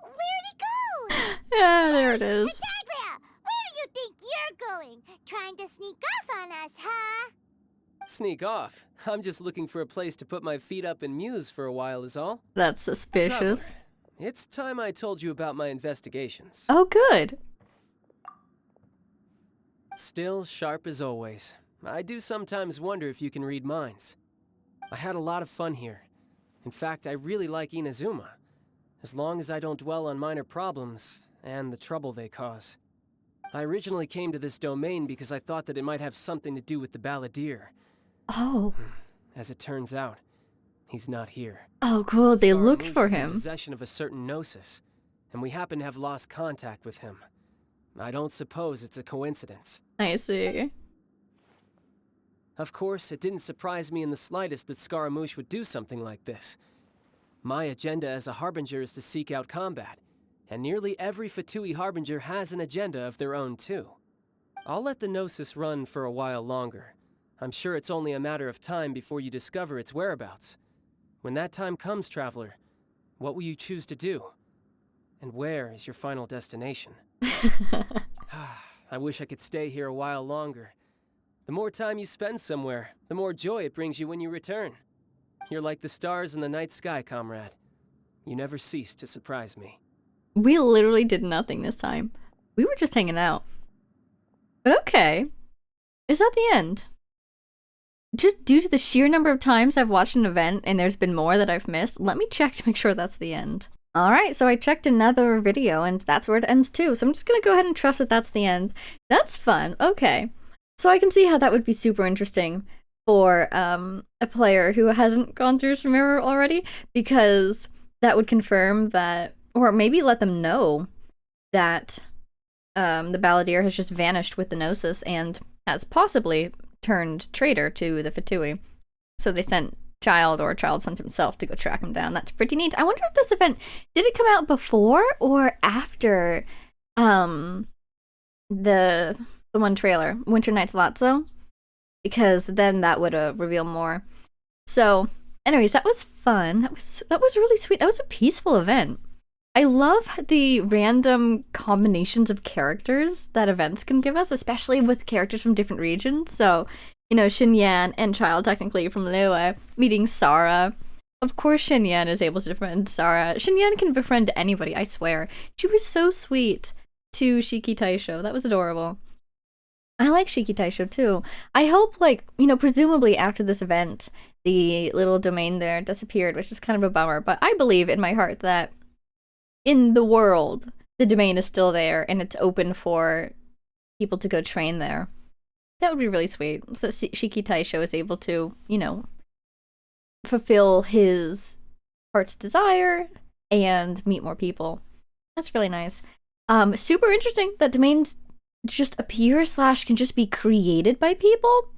Speaker 3: Where'd he go?
Speaker 1: Yeah, there it is.
Speaker 3: Tartaglia! Where do you think you're going? Trying to sneak off on us, huh?
Speaker 9: Sneak off. I'm just looking for a place to put my feet up and muse for a while is all.
Speaker 1: That's suspicious.
Speaker 9: Traveler, it's time I told you about my investigations.
Speaker 1: Oh, good.
Speaker 9: Still sharp as always. I do sometimes wonder if you can read minds. I had a lot of fun here. In fact, I really like Inazuma, as long as I don't dwell on minor problems and the trouble they cause. I originally came to this domain because I thought that it might have something to do with the balladeer.
Speaker 1: Oh.
Speaker 9: As it turns out, he's not here.
Speaker 1: Oh, cool. They looked
Speaker 9: Scaramouche
Speaker 1: for
Speaker 9: is in
Speaker 1: him.
Speaker 9: possession of a certain gnosis, and we happen to have lost contact with him. I don't suppose it's a coincidence.
Speaker 1: I see.
Speaker 9: Of course, it didn't surprise me in the slightest that Scaramouche would do something like this. My agenda as a Harbinger is to seek out combat, and nearly every Fatui Harbinger has an agenda of their own too. I'll let the Gnosis run for a while longer. I'm sure it's only a matter of time before you discover its whereabouts. When that time comes, Traveler, what will you choose to do? And where is your final destination? I wish I could stay here a while longer. The more time you spend somewhere, the more joy it brings you when you return. You're like the stars in the night sky, comrade. You never cease to surprise me.
Speaker 1: We literally did nothing this time. We were just hanging out. But okay. Is that the end? Just due to the sheer number of times I've watched an event and there's been more that I've missed, let me check to make sure that's the end. Alright, so I checked another video and that's where it ends too, so I'm just gonna go ahead and trust that that's the end. That's fun, okay. So I can see how that would be super interesting for a player who hasn't gone through some mirror already, because that would confirm that, or maybe let them know that the balladeer has just vanished with the Gnosis and has possibly turned traitor to the Fatui. So they sent Child, or Child sent himself to go track him down. That's pretty neat. I wonder if this event, did it come out before or after the one trailer, Winter Nights Lotso? Because then that would reveal more. So, anyways, that was fun. That was really sweet. That was a peaceful event. I love the random combinations of characters that events can give us, especially with characters from different regions. So, you know, Xinyan and Child, technically from Lua, meeting Sarah. Of course, Xinyan is able to befriend Sarah. Xinyan can befriend anybody, I swear. She was so sweet to Shiki Taisho. That was adorable. I like Shiki Taisho too. I hope, like, you know, presumably after this event, the little domain there disappeared, which is kind of a bummer. But I believe in my heart that in the world, the domain is still there and it's open for people to go train there. That would be really sweet. So Shiki Taisho is able to, you know, fulfill his heart's desire and meet more people. That's really nice. Super interesting that domains just appear / can just be created by people.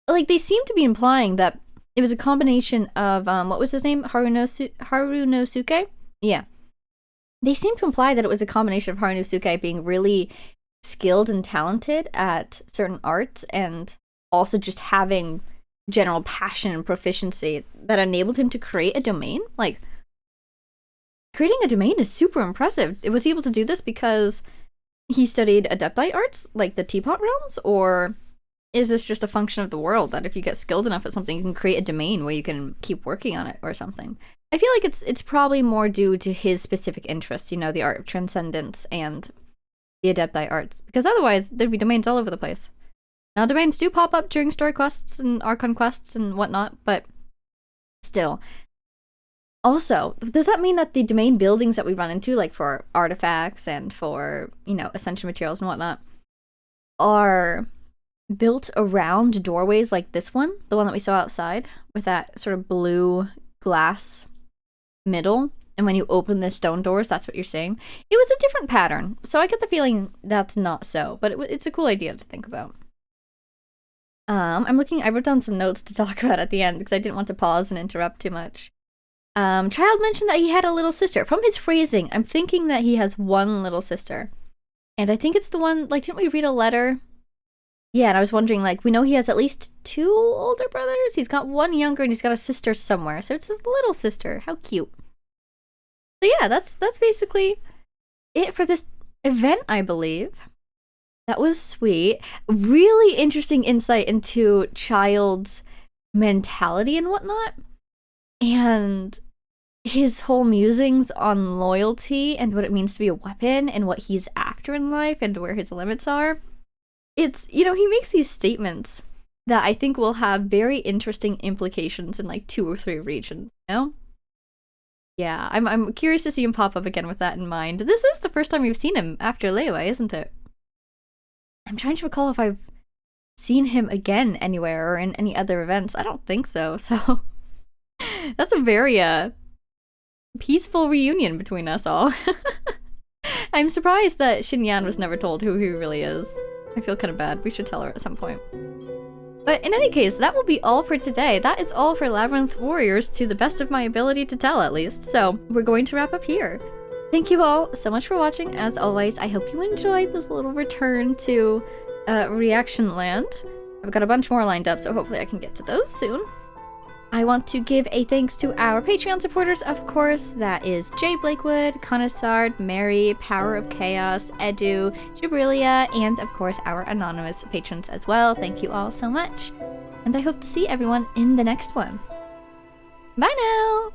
Speaker 1: Like, they seem to be implying that it was a combination of, what was his name? Harunosuke? Yeah. They seem to imply that it was a combination of Harunosuke being really skilled and talented at certain arts, and also just having general passion and proficiency that enabled him to create a domain. Like, creating a domain is super impressive. Was he able to do this because he studied Adeptite arts, like the Teapot Realms, or is this just a function of the world that if you get skilled enough at something, you can create a domain where you can keep working on it or something? I feel like it's probably more due to his specific interests, you know, the art of transcendence and the Adeptite arts, because otherwise there'd be domains all over the place. Now, domains do pop up during story quests and Archon quests and whatnot, but still. Also, does that mean that the domain buildings that we run into, like for artifacts and for, you know, ascension materials and whatnot, are built around doorways like this one, the one that we saw outside, with that sort of blue glass middle, and when you open the stone doors, that's what you're seeing? It was a different pattern, so I get the feeling that's not so, but it's a cool idea to think about. I wrote down some notes to talk about at the end, because I didn't want to pause and interrupt too much. Child mentioned that he had a little sister. From his phrasing, I'm thinking that he has one little sister. And I think it's the one, like, didn't we read a letter? Yeah, and I was wondering, like, we know he has at least 2 older brothers. He's got one younger, and he's got a sister somewhere. So it's his little sister. How cute. So yeah, that's basically it for this event, I believe. That was sweet. Really interesting insight into Child's mentality and whatnot. And his whole musings on loyalty and what it means to be a weapon and what he's after in life and where his limits are. It's, you know, he makes these statements that I think will have very interesting implications in like 2 or 3 regions, you know? Yeah, I'm curious to see him pop up again with that in mind. This is the first time we've seen him after Labyrinth, isn't it? I'm trying to recall if I've seen him again anywhere or in any other events. I don't think so, so that's a very peaceful reunion between us all. I'm surprised that Xinyan was never told who he really is. I feel kind of bad. We should tell her at some point. But in any case, that will be all for today. That is all for Labyrinth Warriors, to the best of my ability to tell, at least. So we're going to wrap up here. Thank you all so much for watching. As always, I hope you enjoyed this little return to Reaction Land. I've got a bunch more lined up, so hopefully I can get to those soon. I want to give a thanks to our Patreon supporters, of course. That is Jay Blakewood, Conasard, Mary, Power of Chaos, Edu, Jabrilia, and of course our anonymous patrons as well. Thank you all so much. And I hope to see everyone in the next one. Bye now!